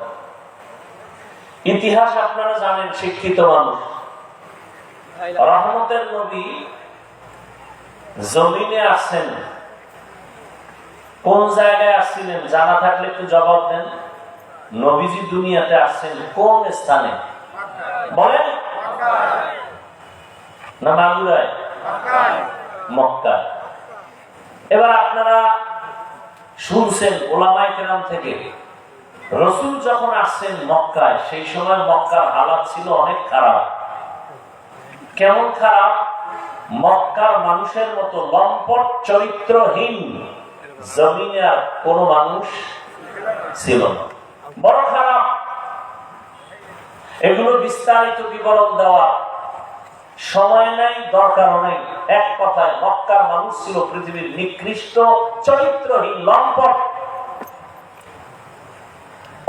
ইতিহাস আপনারা জানেন, শিক্ষিত মানুষ, রহমতের নবী জমিনে আসছেন, কোন জায়গায় আসছিলেন জানা থাকলে একটু জবাব দেন। নবীজি দুনিয়াতে আসছেন কোন স্থানে বলেন? না মাগুরায়? মক্কায়। এবার আপনারা শুনছেন ওলামায়ে কেরাম থেকে, রাসূল যখন আসছেন মক্কায়, সেই সময় মক্কার হালাত ছিল অনেক খারাপ। কেমন খারাপ? মক্কার মানুষের মতো লম্পট চরিত্রহীন জমিনে আর কোন মানুষ ছিল না, বড় খারাপ। এগুলো বিস্তারিত বিবরণ দেওয়া সময় নাই, দরকার নেই। এক কথায় মক্কার মানুষ ছিল পৃথিবীর নিকৃষ্ট চরিত্রহীন লম্পট।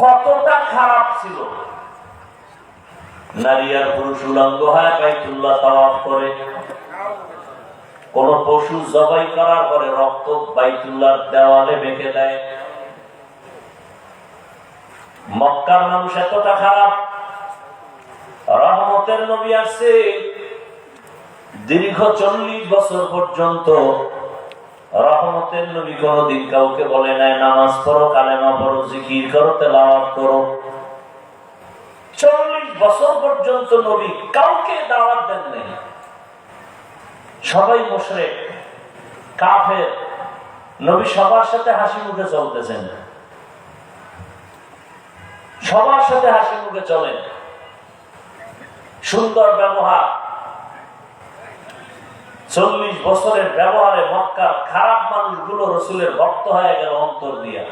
কতটা খারাপ ছিল! নারী আর পুরুষ উলঙ্গ হয় বাইতুল্লাহ তাওয়াফ করে, কোন পশু জবাই করার পরে রক্ত বাইতুল্লাহর দেওয়ালে মেখে দেয়। মক্কার মানুষ এতটা খারাপ। রহমতের নবী আসছে, দীর্ঘ 40 বছর পর্যন্ত রহমতের নবী কোনদিন কাউকে বলে নাই নামাজ পড়ো, কালেমা পড়ো, জিকির করো, তেলাওয়াত করো। 40 বছর পর্যন্ত নবী কাউকে দাওয়াত দেন নাই। সবাই মুশরিক, কাফের। নবী সবার সাথে হাসি মুখে চলতেছেন, সবার সাথে হাসি মুখে চলেন, সুন্দর ব্যবহার। 40 বছরের ব্যবহারে মক্কার খারাপ মানুষগুলো রাসূলের ভক্ত হয়ে গেল অন্তর দিয়া।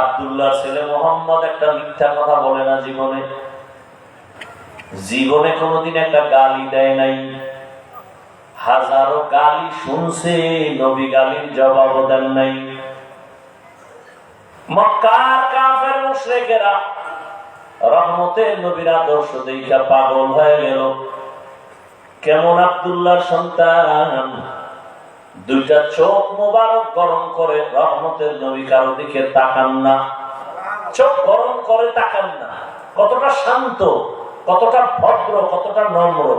আব্দুল্লাহ ছেলে মুহাম্মদ একটা মিথ্যা কথা বলে না জীবনে, জীবনে কোনোদিন একটা গালি দেয় নাই, হাজারো গালি শুনছে, নবী গালির জবাব দেন নাই। মক্কার কাফের মুশরিকেরা রহমতের নবীর আদর্শ দেখা পাগল হয়ে গেল। কেমন আব্দুল্লাহর সন্তান, দুইটা চোখ মোবারক গরম করে রহমতের নবী কারো দিকে তাকান না, চোখ গরম করে তাকান না। কতটা শান্ত, কতটা ভদ্র, কতটা নম্র।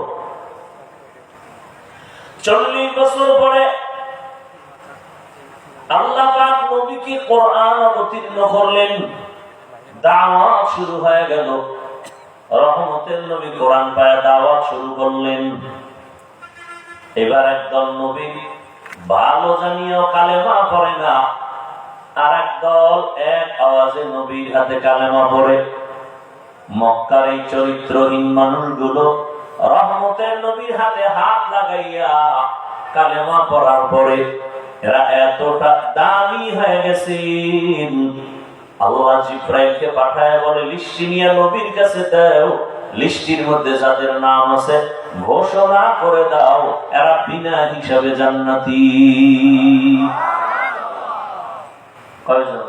40 বছর পরে আল্লাহ পাক নবীকে কোরআন অবতীর্ণ করলেন, দাওয়াত শুরু হয়ে গেল। রহমতের নবী কোরআন পায় দাওয়াত শুরু করলেন। এবার একদল নবী ভালো জানিয়েও কালেমা পড়ে না, আর একদল এক আওয়াজে নবীর হাতে কালেমা পড়ে। মক্কার এই চরিত্রহীন মানুষগুলো রহমতের নবীর হাতে হাত লাগাইয়া কালেমা পড়ার পরে এরা এতটা দামি হয়ে গেছে, আল্লাহ জিব্রাইলকে পাঠায় বলে লিস্টি নিয়ে নবীর কাছে দাও, লিস্টির মধ্যে যাদের নাম আছে ঘোষণা করে দাও এরা বিনা হিসাবে জান্নাতি। কয়জন?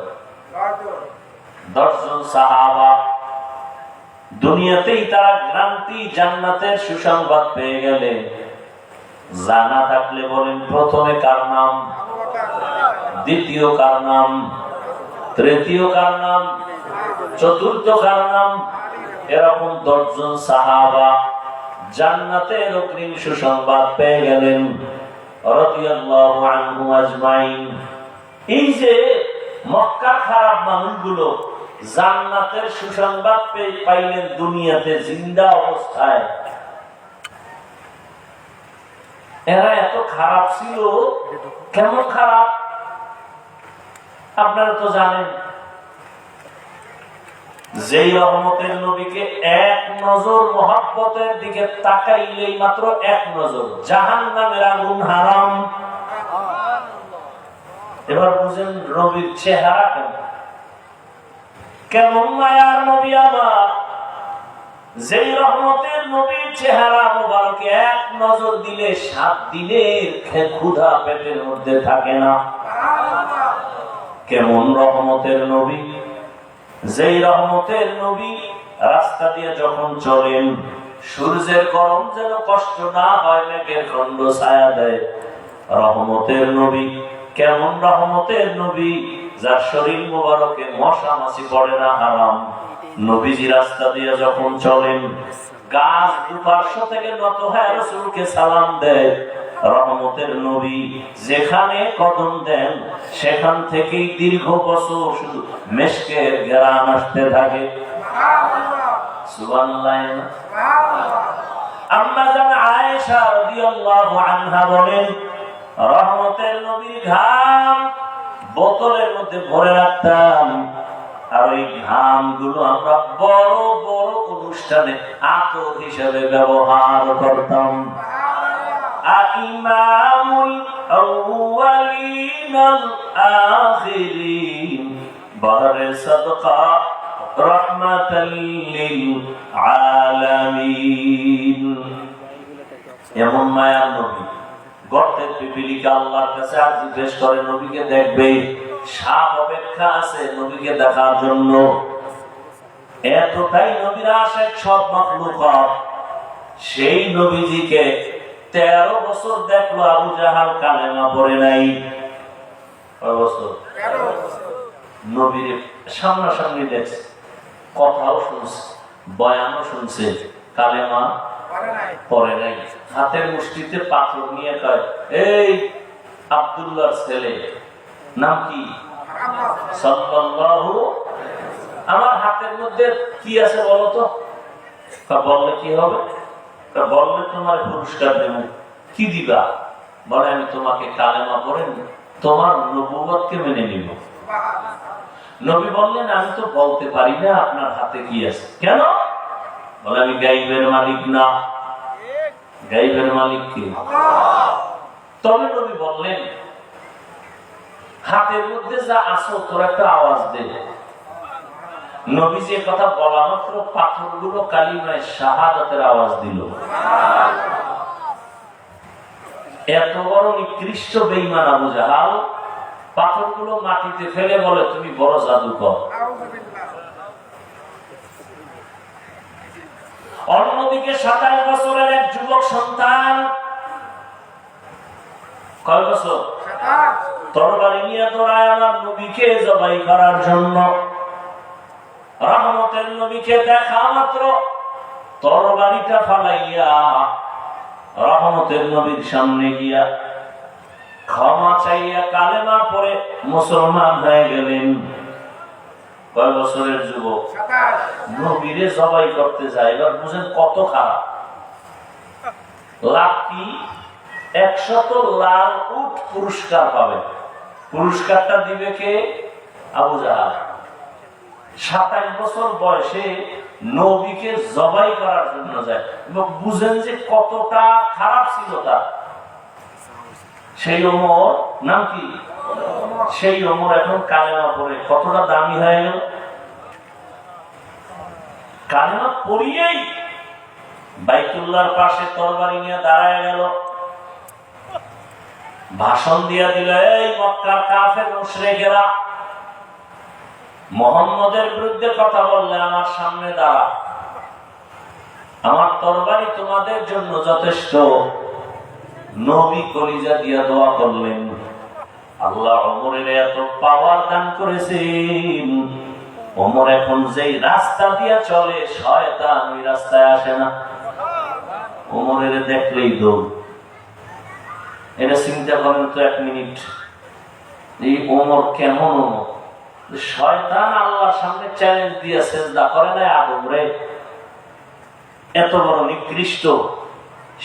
10 জন সাহাবা। দুনিয়াতেই তারা গ্রান্তি জান্নাতের সুসংবাদ পেয়ে গেলে, জানা থাকলে বলেন প্রথমে কার নাম, দ্বিতীয় কার নাম, তৃতীয় কার নাম, চতুর্থ কার নাম? এরকম 10 জন সাহাবা জান্নাতের অগ্রিম সুসংবাদ পেয়ে গেলেন রাদিয়াল্লাহু আনহু আজমাইন। এই যে মক্কার খারাপ মানুষগুলো জান্নাতের সুসংবাদ পাইলেন দুনিয়াতে জিন্দা অবস্থায়, এরা এত খারাপ ছিল। কেমন খারাপ আপনারা তো জানেন। যেই রহমতের নবীকে এক নজর মহব্বতের দিকে তাকাইলেই, মাত্র এক নজর, জাহান্নামের আগুন হারাম। এবার বুঝেন নবীর চেহারা কেমন মায়ার নবী আমার। যেই রহমতের নবীর চেহারা মোবারকে এক নজর দিলে 7 দিনের ক্ষুধা পেটের মধ্যে থাকে না। কেমন রহমতের নবী, যেই রহমতের নবী রাস্তা দিয়ে যখন চলেন সূর্যের গরম যেন কষ্ট না হয়, মেঘের খণ্ড ছায়া দেয়। রহমতের নবী, কেমন রহমতের নবী, যার শরীর মোবারকে মশা মাছি পড়ে না, হারাম। নবীজি রাস্তা দিয়ে যখন চলেন গাছ দুপার্শ্ব থেকে নত হয়ে রাসূলকে সালাম দেয়। রহমতের নবী যেখানে কদম দেন সেখান থেকেই দীর্ঘ বছর শুধু মেশকের ঘেরান আসতে থাকে। সুবহানাল্লাহ। আম্মা জান আয়েশা রাদিয়াল্লাহু আনহা বলেন, রহমতের নবীর ঘাম বোতলের মধ্যে ভরে রাখতাম, আর ওই ঘাম গুলো আমরা বড় বড় অনুষ্ঠানে আতর হিসেবে ব্যবহার করতাম। ইমামুল আউয়ালিন আল আখিরিন বাহরে সাদকা রাহমাতাল লিল আলামিন। এমন মায়ার নবী, গর্তের পিপিলিকা আল্লাহর কাছে আরজি পেশ করে নবীকে দেখবে, সাপ অপেক্ষা আছে নবীকে দেখার জন্য। এতটাই নবীর আশিক সব মাখলুকাত। সেই নবীজিকে 13 বছর দেখলো আবু জাহাল, কালেমা পড়ে নাই। কয় বছর? নবীর সামনাসামনি দেখছে, কথাও শুনছে, বয়ানও শুনছে, কালেমা পড়ে নাই। হাতের মুষ্টিতে পাথর নিয়ে কয়, এই আব্দুল্লাহর ছেলে, নাম কি? সাল্লাল্লাহু। আমার হাতের মধ্যে কি আছে বলো তো? বললে কি হবে? বললে তোমার পুরস্কার দেব। কি দিবা? বলে আমি তোমাকে কালেমা পড়ে তোমার নবুয়তকে মেনে নিব। নবী বললেন আমি তো বলতে পারি না আপনার হাতে কি আছে। কেন? বলে আমি গাইবের মালিক না। গাইবের মালিক কে? তবে নবী বললেন হাতের মধ্যে যা আসো তোর একটা আওয়াজ দে। নবী যে কথা বলা মাত্র পাথরগুলো কালিমায়ে শাহাদাতের আওয়াজ দিল। এত বড় নিকৃষ্ট বেঈমান আবু জাহাল পাথরগুলো মাটিতে ফেলে বলে তুমি বড় জাদুকর। অন্যদিকে 27 বছরের এক যুবক সন্তান, কয় বছর, তরবারি নিয়ে দৌড়ায় আমার নবীকে জবাই করার জন্য। রহমতের নবীকে দেখা মাত্র তরবারিটা ফালাইয়া রহমতের নবীর সামনে গিয়া ক্ষমা চাইয়া কালেমা পড়ে মুসলমান হয়ে গেলেন। কয় বছরের যুবক, নবীরে জবাই করতে যায়। এবার বুঝেন কত খারাপ। লাভ কি? 100 লাল উট পুরস্কার পাবে। পুরস্কারটা দিবে কে? আবু জাহাল। 27 বছর বয়সে নবীকে জবাই করার জন্য যায়। এবং বুঝেন যে কতটা খারাপ ছিল তার। সেই ওমর, নাম কি? সেই ওমর এখন কালেমা পড়ে কতটা দামি হয়ে গেল। কালেমা পড়িয়েই বাইতুল্লাহর পাশে তরবারি নিয়ে দাঁড়ায় গেল, ভাষণ দিয়া দিল, এই মক্কার কাফের মুশরিকেরা, মুহাম্মদের বিরুদ্ধে কথা বললে আমার সামনে দাঁড়া, আমার তরবারি তোমাদের জন্য যথেষ্ট। নবী কলিজা দিয়া দোয়া করলেন, আল্লাহ ওমরের এত পাওয়ার দান করেছেন, ওমর এখন যেই রাস্তা দিয়া চলে শয়তান ওই রাস্তায় আসে না। ওমরের দেখলেই দৌড়। এটা চিন্তা করেন তো 1 মিনিট, এই ওমর কেমন ওমর? শয়তান আল্লাহর সামনে চ্যালেঞ্জ দিয়ে সেজদা করে না আদম রে, এত বড় নিকৃষ্ট।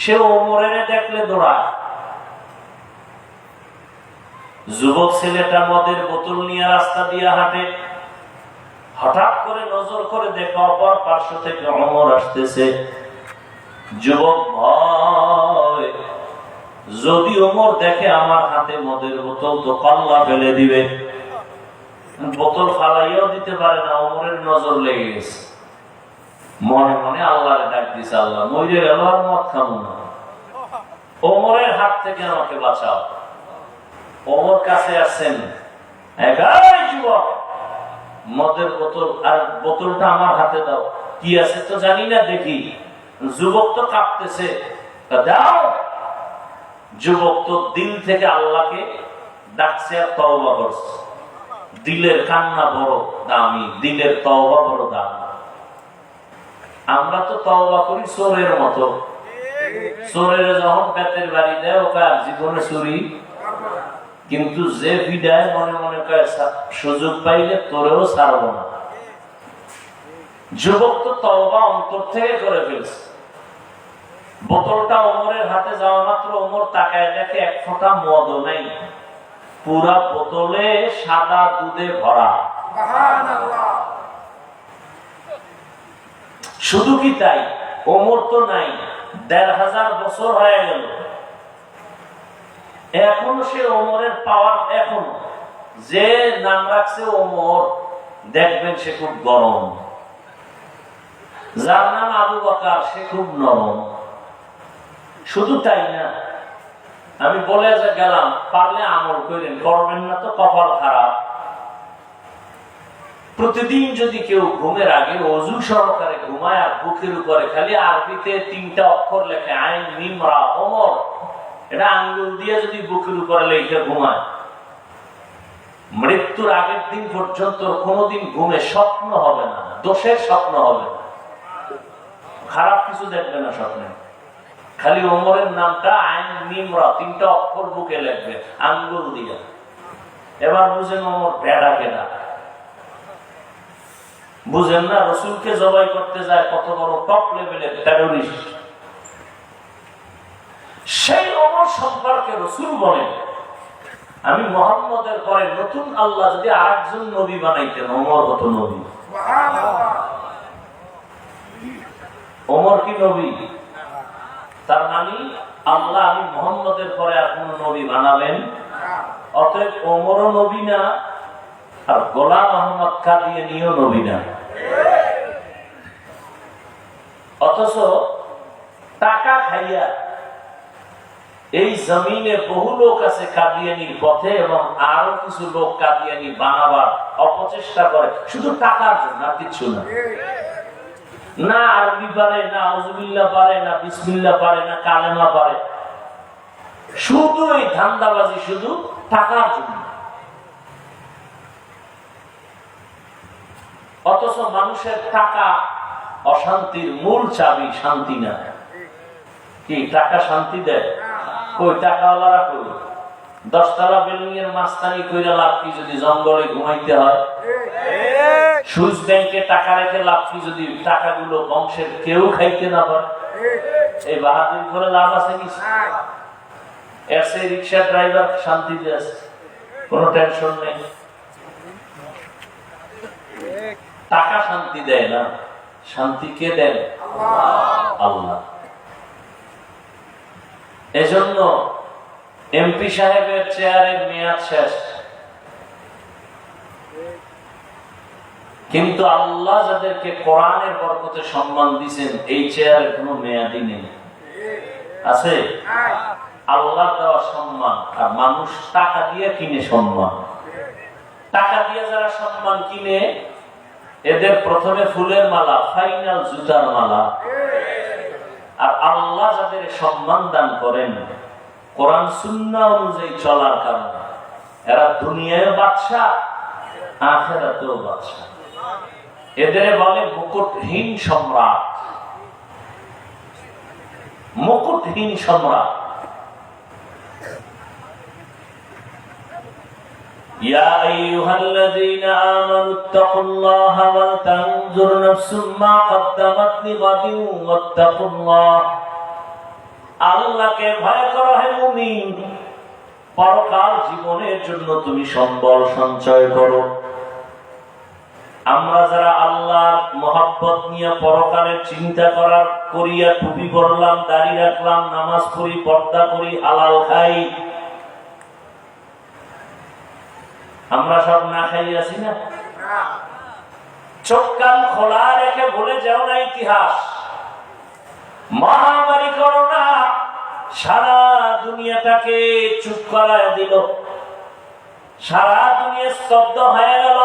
সে ওমরের দেখলে দৌড়ায়। যুবক ছেলেটা মদের বোতল নিয়ে রাস্তা দিয়ে হাঁটে, হঠাৎ করে নজর করে দেখে অপর পার্শ্ব থেকে ওমর আসতেছে। যুবক ভয়, যদি ওমর দেখে আমার হাতে মদের বোতল তো কল্লা ফেলে দিবে। বোতল ফালাইয়াও দিতে পারে না, ওমরের নজর লেগে গেছে। মনে মনে আল্লাহরে ডাক দিছে, আল্লাহ মরে গেল আর মদ খাবো না, ওমরের হাত থেকে আমাকে বাঁচাও। ওমর কাছে আসছেন, যুবক মদের বোতল আর বোতলটা আমার হাতে দাও। কি আছে তো জানি না, দেখি। যুবক তো কাঁপতেছে, দাও। যুবক তো দিল থেকে আল্লাহকে ডাকছে আর তওবা করছে। দিলের কান্না বড় দামি, দিলের তওবা বড় দামি। আমরা তো তওবা করি চোরের মতো। চোরের যখন পেটের বাড়ি দেয় ওকে আর জীবনে চুরি, কিন্তু যে বিদায় মনে মনে কয় সুযোগ পাইলে তোরেও ছাড়বো না। যুবক তো তওবা অন্তর থেকে করে ফেলছে। বোতলটা ওমরের হাতে যাওয়া মাত্র ওমর তাকায় দেখে 1 ফোঁটা মদও নেই, পুরা বোতলে সাদা দুধে ভরা। শুধু কি তাই, ওমর তো নাই, 1500 বছর হয়ে গেল, এখনো সে ওমরের পাওয়ার। এখনো যে নাম রাখছে ওমর, দেখবেন সে খুব গরম। যার নাম আবু বকর সে খুব নরম। শুধু তাই না, আমি বলে গেলাম, পারলে আমল করেন, করবেন না তো কপাল খারাপ। প্রতিদিন যদি কেউ ঘুমের আগে অজু সহকারে ঘুমায় আর বুকের উপরে খালি আরবিতে 3টা অক্ষর লেখে, আইন মিম রা ওমর, এটা আঙ্গুল দিয়ে যদি বুকের উপরে লেখে ঘুমায়, মৃত্যুর আগের দিন পর্যন্ত কোনোদিন ঘুমে স্বপ্ন হবে না, দোষের স্বপ্ন হবে না, খারাপ কিছু দেখবে না স্বপ্নে। খালি ওমরের নামটা আইন মিম রা 3টা অক্ষর বুকে লিখবে আঙ্গুল দিয়ে। এবার বুঝেন ওমর বেড়া কেনা, বুঝেন না রসুলকে জবাই করতে যায় কত বড় টপ লেভেলের টেররিস্ট। সেই ওমর সম্পর্কে রসুল বলেন, আমি মুহাম্মদের পরে নতুন আল্লাহ যদি আরেকজন নবী বানাইতেন ওমর হতো নবী। ওমর কি নবী? তার মানে আল্লাহ আমি মুহাম্মদের পরে আর কোন নবী বানাবেন, অতএব ওমরও নবী না, আর গোলাম আহমদ কাদিয়ানীও নবী না। অথচ টাকা খাইয়া এই জমিনে বহু লোক আছে কাদিয়ানির পথে, এবং আরো কিছু লোক কাদিয়ানি বানাবার অপচেষ্টা করে শুধু টাকার জন্য, আর কিছু না। না আরবি পারে, না আউযুবিল্লাহ পারে, না বিসমিল্লাহ পারে, না কালেমা পারে, শুধু এই ধান্দাবাজি, শুধু টাকার জন্য। অথচ মানুষের টাকা অশান্তির মূল চাবি, শান্তি না। কি টাকা শান্তি দেয়? ওই টাকাওয়ালারা কই? 10 তলা বিল্ডিং এর মাস্তানি কইরা লাভ কি যদি জঙ্গলে ঘুমাইতে হয়? সুইস ব্যাংকে টাকা রেখে লাভ কি যদি টাকাগুলো বংশের কেউ খাইতে না পারে? এই বাহাদুরি করে লাভ আছে কি? এর সেই রিক্সা ড্রাইভার শান্তিতে আছে, কোনো টেনশন নেই। টাকা শান্তি দেয় না, শান্তি কে দেন? আল্লাহ। এজন্য এমপি সাহেবের চেয়ারের মেয়াদ শেষ, কিন্তু আল্লাহ যাদেরকে কোরআনের বরকতে সম্মান দিয়েছেন, এই চেয়ারের কোনো মেয়াদই নেই। আছে? আল্লাহ দেওয়া সম্মান, আর মানুষ টাকা দিয়ে কিনে সম্মান। টাকা দিয়ে যারা সম্মান কিনে, এদের প্রথমে ফুলের মালা, ফাইনাল জুতার মালা। আর আল্লাহ যাদের সম্মান দান করেন কোরআন সুন্নাহ অনুযায়ী চলার কারণে, এরা দুনিয়ায় বাদশা, আখিরাতেও বাদশা। এদের বলে মুকুটহীন সম্রাট। মুকুটহীন সম্রাট। ইয়া আইয়ুহাল্লাযীনা আমানু ইত্তাকুল্লাহা ওয়া তানজুর নাফসুম মা কদ্দামাত লিগাদিন ওয়াত্তাকুল্লাহ। আল্লাহকে ভয় করো হে মুমিন, পরকাল জীবনের জন্য তুমি সম্বল সঞ্চয় করো। আমরা যারা আল্লাহর মহব্বত নিয়ে পরকালের চিন্তা করিয়া টুপি পরলাম, দাড়ি রাখলাম, নামাজ পড়ি, পর্দা করি, হালাল খাই, আমরা সব না খাই আছি না? চোখ কান খোলা রেখে ভুলে যাও না ইতিহাস। মহামারী করোনা সারা দুনিয়াটাকে চুপ করায় দিল, সারা দুনিয়া স্তব্ধ হয়ে গেল।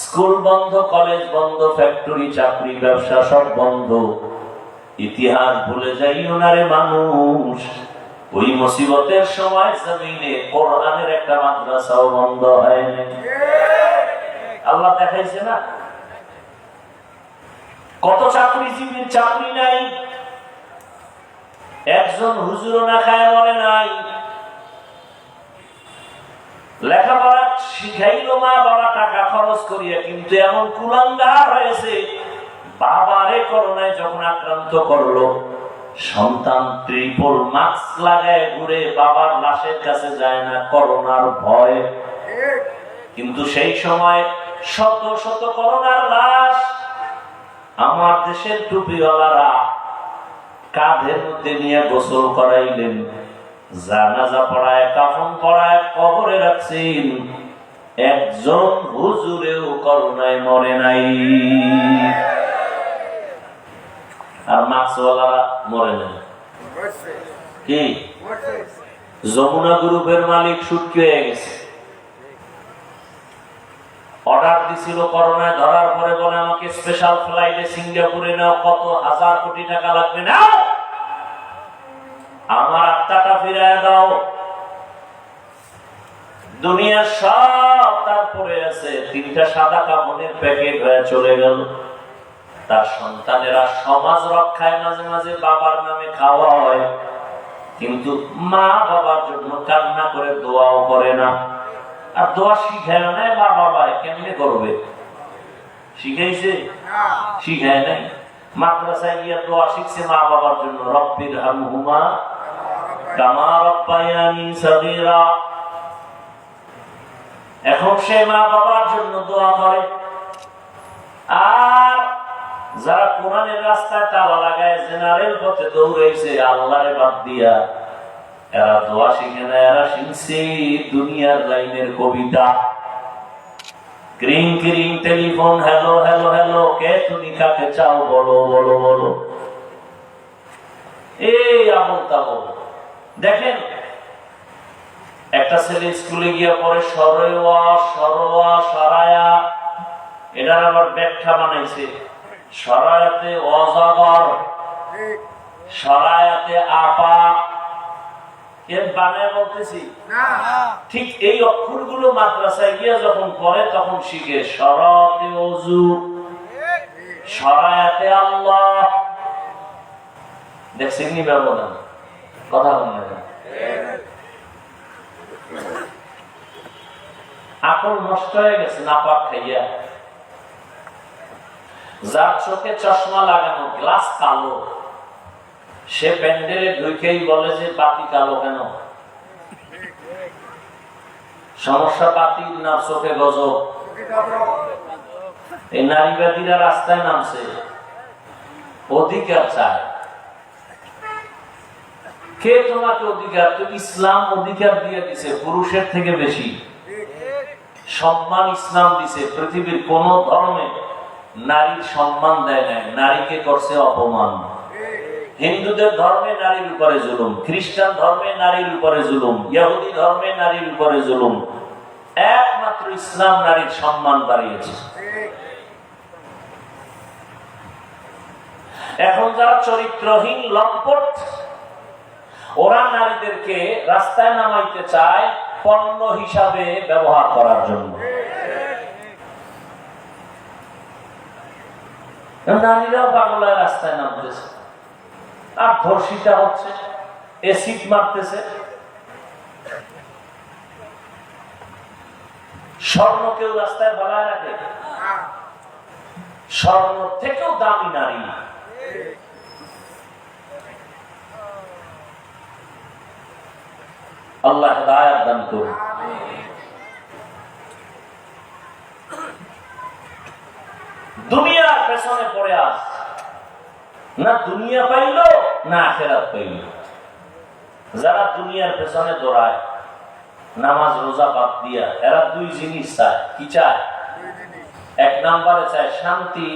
স্কুল বন্ধ, কলেজ বন্ধ, ফ্যাক্টরি, চাকরি, ব্যবসা সব বন্ধ। ইতিহাস ভুলে যাইও না রে মানুষ। ওই মুসিবতের সময় জমিনে কোরআনের একটা মাদ্রাসাও বন্ধ হয়নি। আল্লাহ দেখাইছে না? কত চাকরিজীবীর চাকরি নাই, একজন হুজুরও না খায় মরে নাই। লেখাপড়া শিখাইলো মা বাবা টাকা খরচ করিয়া, কিন্তু এমন কুলাঙ্গার হয়েছে, বাবারে করোনায় যখন আক্রান্ত করলো, সন্তান ট্রিপল মাস্ক লাগায় ঘুরে, বাবার লাশের কাছে যায় না করোনার ভয়। কিন্তু সেই সময় শত শত করোনার লাশ আমার দেশের টুপিওয়ালারা কাঁধের মধ্যে নিয়ে গোসল করাইলেন, জানাজা পড়ায়, কাফন পড়ায় কবরে রাখছেন। একজন হুজুরেও করোনায় মরে নাই, আর মাস্কওয়ালারা মরে নাই। কি যমুনা গ্রুপের মালিক সুটকি হয়ে গেছে। অর্ডার দিছিল করোনায় ধরার পরে, বলে আমাকে স্পেশাল ফ্লাইটে সিঙ্গাপুরে নাও, কত হাজার কোটি টাকা লাগবে, না আমার আত্মাটা ফিরায় দাও। দুনিয়ার সব তারপরে আছে, 3টা সাদা কাপড়ের প্যাকেট হয়ে চলে গেল। তার সন্তানেরা সমাজ রক্ষায় মাঝে মাঝে বাবার নামে খাওয়া হয়, কিন্তু মা বাবার জন্য কান্না করে দোয়াও করে না। আর দোয়া শিখায় না, বা বাবা কেমনে করবে? শিখাইছে? শিখায় নাই। মাদ্রাসায় গিয়ে দোয়া শিখছে মা বাবার জন্য, রব্বির হামহুমা কামা রাব্বায়ানি সাগীরা। এখন সে মা বাবার জন্য দোয়া করে। আর যারা কোরআনের রাস্তায় তালা লাগায়, জেনারেল পথে দৌড়াইছে আল্লাহরে বাদ দিয়া, এরা দোয়া শিখে না, এরা শিখছে দুনিয়ার লাইনের কবিতা। ক্রিং ক্রিং টেলিফোন, হ্যালো হ্যালো হ্যালো, কে তুমি কাকে চাও বলো বলো বলো, এই আমল তামল। দেখেন একটা ছেলে স্কুলে গিয়ে পরে সরোয়া সরোয়া সরায়া, এটার আবার ব্যাখ্যা বানাইছে। সরায়াতে অজাগর, সরায়াতে আপা। এর বানায় বলতেছি ঠিক এই অক্ষরগুলো মাদ্রাসায় গিয়ে যখন পড়ে তখন শিখে। সরাতে অজু, সরায়াতে আল্লাহ। দেখছেন নি ব্যবধান? কথা বলেন না, আকল নষ্ট হয়ে গেছে নাপাক খাইয়া। যার চোখে চশমা লাগানো, গ্লাস কালো, সে প্যান্ডেলে ঢুকেই বলে যে বাতি কালো কেন? সমস্যা বাতি না চোখে গজব? এই নারীবাদীরা রাস্তায় নামছে, অধিকার চায়। কে তোমাকে অধিকার? তো ইসলাম অধিকার দিয়ে দিছে পুরুষের থেকে বেশি সম্মান। ইসলাম দিছে, পৃথিবীর কোন ধর্মে নারীর সম্মান দেয় নাই, নারীকে করছে অপমান। হিন্দুদের ধর্মে নারীর উপরে জুলুম, খ্রিস্টান ধর্মে নারীর উপরে জুলুম, ইহুদি ধর্মে নারীর উপরে জুলুম। একমাত্র ইসলাম নারীর সম্মান বাড়িয়েছে। এখন যারা চরিত্রহীন লম্পট, ওরা নারীদেরকে রাস্তায় নামাইতে চায় পণ্য হিসাবে ব্যবহার করার জন্য। নারীরাও পাগলায় রাস্তায় নামতেছে, আর ধর্ষিতা হচ্ছে, এসিড মারতেছে। স্বর্ণ কেউ রাস্তায় বানায় রাখে? স্বর্ণ থেকেও দামি নারী। আল্লাহ হিদায়াত দান করুন। দুনিয়ার পেছনে পড়ে আস, না দুনিয়া পাইল না আখিরাত পাইল। যারা দুনিয়ার পেছনে দৌড়ায়, নামাজ রোজা বাদ দিয়া, এরা দুই জিনিস চায়। কি চায়? এক নম্বরে চায় শান্তি,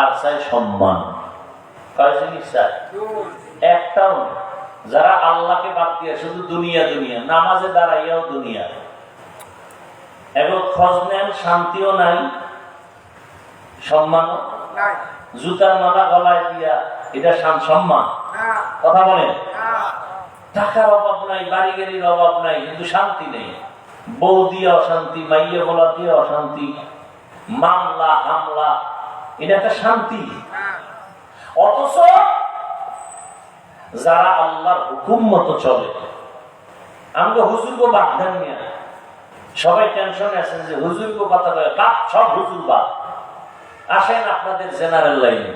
আর চায় সম্মান। কয় জিনিস চায়? একটাও না। যারা আল্লাহকে বাদ দিয়ে শুধু দুনিয়া দুনিয়া, নামাজে দাঁড়াইয়াও দুনিয়া, এবং খোঁজ নেন, শান্তিও নাই, সম্মানও নাই। জুতার মালা গলায় দিয়া, এটা সম্মান? কথা বলেন। টাকার অভাব নাই, বাড়ি গাড়ির অভাব নাই, কিন্তু শান্তি নেই। বউ দিয়ে অশান্তি, মাইয়ে বলা দিয়ে অশান্তি, মামলা হামলা, এটা একটা শান্তি? অথচ যারা আল্লাহর হুকুম মতো চলে, আমরা হুজুরকে বাদ দেন নিয়ে সবাই টেনশনে আছেন যে হুজুরকে কথা বলে, সব হুজুর বাদ। আসেন আপনাদের জেনারেল লাইনে,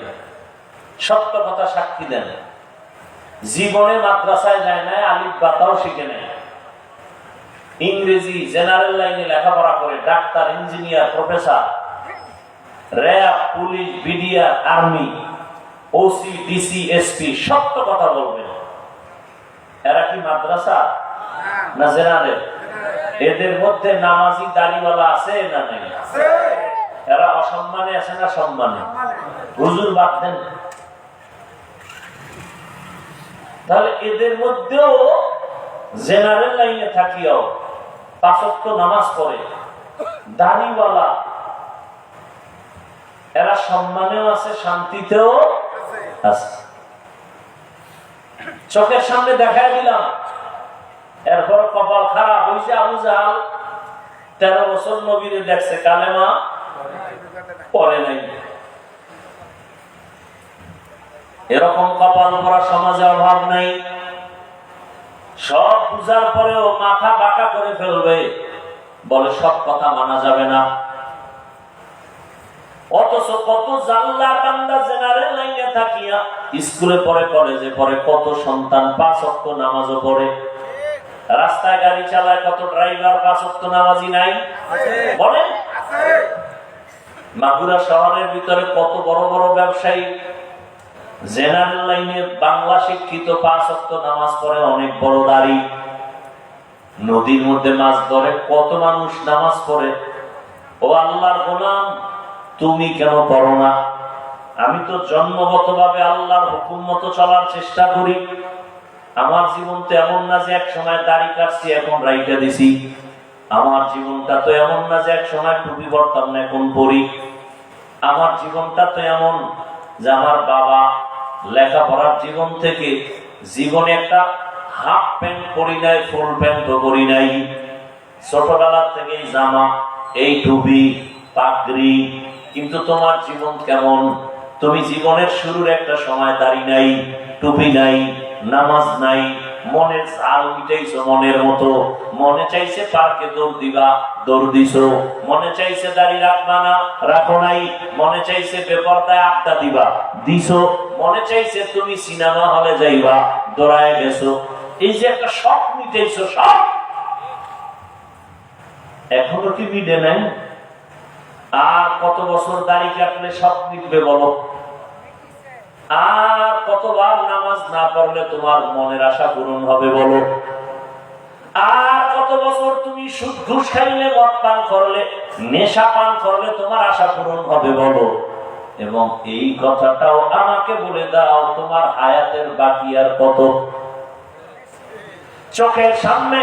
সত্য কথা সাক্ষী দেন। জীবনে মাদ্রাসায় যায় না, আলিফ বাতাও শিখে নেয়, ইংরেজি জেনারেল লাইনে লেখাপড়া করে, doctor, engineer, professor, RAB, police, BDR, army, OC, DC, SP, সত্য কথা বলবেন। এরা কি মাদ্রাসা না জেনারেল? এদের মধ্যে নামাজি দাড়িওয়ালা আছে না নাই? এরা অসম্মানে আছে না সম্মানে? হুজুর বাদ দেন। তাহলে এদের মধ্যেও জেনারেল লাইনে থাকিও 5 ওয়াক্ত নামাজ পড়ে, দাড়িওয়ালা, এরা সম্মানেও আছে, শান্তিতেও আছে। চোখের সামনে দেখাই দিলাম, এরপর কপাল খারাপ হয়েছে। আবু জাহাল 13 বছর নবীরে দেখছে, কালেমা পড়ে নাই। এরকম কপাল পড়া সমাজে অভাব নাই। সব বুঝার পরেও মাথা বাঁকা করে ফেলবে, বলে সব কথা মানা যাবে না। অথচ কত জাল্লার বান্দা জেনারেল লাইনে থাকিয়া স্কুলে পড়ে, কলেজে পড়ে, কত সন্তান 5 ওয়াক্ত নামাজও পড়ে, রাস্তায় গাড়ি চালায়, কত ড্রাইভার 5 ওয়াক্ত নামাজি নাই? বলেন। মাগুরা শহরের ভিতরে কত বড় বড় ব্যবসায়ী জেনারেল লাইনে বাংলা শিক্ষিত, 5 ওয়াক্ত নামাজ পড়ে, অনেক বড় দাড়ি। নদীর মধ্যে মাছ ধরে কত মানুষ নামাজ পড়ে। ও আল্লাহর গোলাম, তুমি কেন পড়ো না? আমি তো জন্মগতভাবে আল্লাহর হুকুম মতো চলার চেষ্টা করি, আমার জীবন তো এমন না যে এক সময় দাড়ি কাটছি এখন রাইটা দিছি। আমার জীবনটা তো এমন না যে এক সময় টুপি পরতাম না এখন পরি। আমার জীবনটা তো এমন যে আমার বাবা লেখাপড়ার জীবন থেকে জীবনে একটা হাফ প্যান্ট পরি নাই, ফুল প্যান্টও পরি নাই। ছোটবেলা থেকেই জামা, এই টুপি, পাগড়ি। কিন্তু তোমার জীবন কেমন? তুমি জীবনের শুরুর একটা সময় দাড়ি নাই, টুপি নাই, নামাজ নাই, মনের ঝাল মিটাইছো মনের মতো। মনে চাইছে পার্কে দৌড় দিবা, দৌড় দিছো। মনে চাইছে দাড়ি রাখবা না, রাখো নাই। মনে চাইছে বেপরদায় আড্ডা দিবা, দিছো। মনে চাইছে তুমি সিনেমা হলে যাইবা, দৌড়ায় গেছো। এই যে একটা শখ মিটাইছো, শখ এখনো কি মিটে নাই? আর কত বছর দাড়ি কাটলে শখ মিটবে বলো? আর কতবার নামাজ না পড়লে তোমার মনের আশা পূরণ হবে বলো? আর কত বছর তুমি সুদ ঘুষ খাইলে, মদ পান করলে, নেশা পান করলে তোমার আশা পূরণ হবে বলো? এবং এই কথাটাও আমাকে বলে দাও, তোমার হায়াতের বাকি আর কত? চোখের সামনে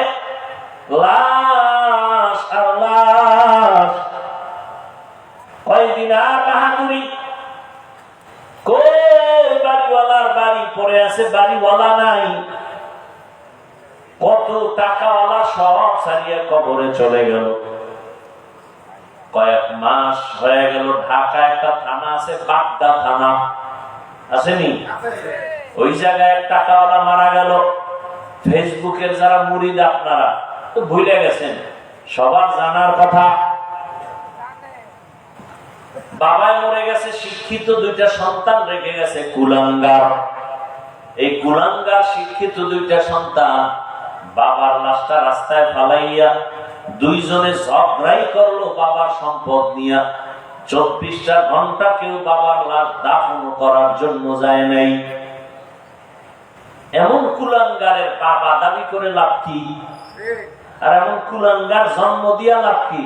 লাশ আর লাশ। কয়দিন আর বাহাদুরি? বাড়িওয়ালার বাড়ি পড়ে আছে, বাড়িওয়ালা নাই। কত টাকাওয়ালা সব সারিয়া কবরে চলে গেল। কয়েক মাস হয়ে গেল, ঢাকা একটা থানা আছে, বাগদা থানা, আসেনি? ওই জায়গায় এক টাকাওয়ালা মারা গেল। ফেসবুকের যারা মুরিদ আপনারা তো ভুলে গেছেন, সবার জানার কথা। বাবাই মরে গেছে, শিক্ষিত দুইটা সন্তান রেখে গেছে, কুলাঙ্গার। এই কুলাঙ্গার শিক্ষিত দুইটা সন্তান বাবার লাশটা রাস্তায় ফালাইয়া দুইজনে ঝগড়াই করলো বাবার সম্পদ নিয়া। 24টা ঘন্টা কেউ বাবার লাশ দাফন করার জন্য যায় নাই। এমন কুলাঙ্গারের বাবা দাবি করে লাভ কি? আর এমন কুলাঙ্গার জন্ম দিয়া লাভ কি?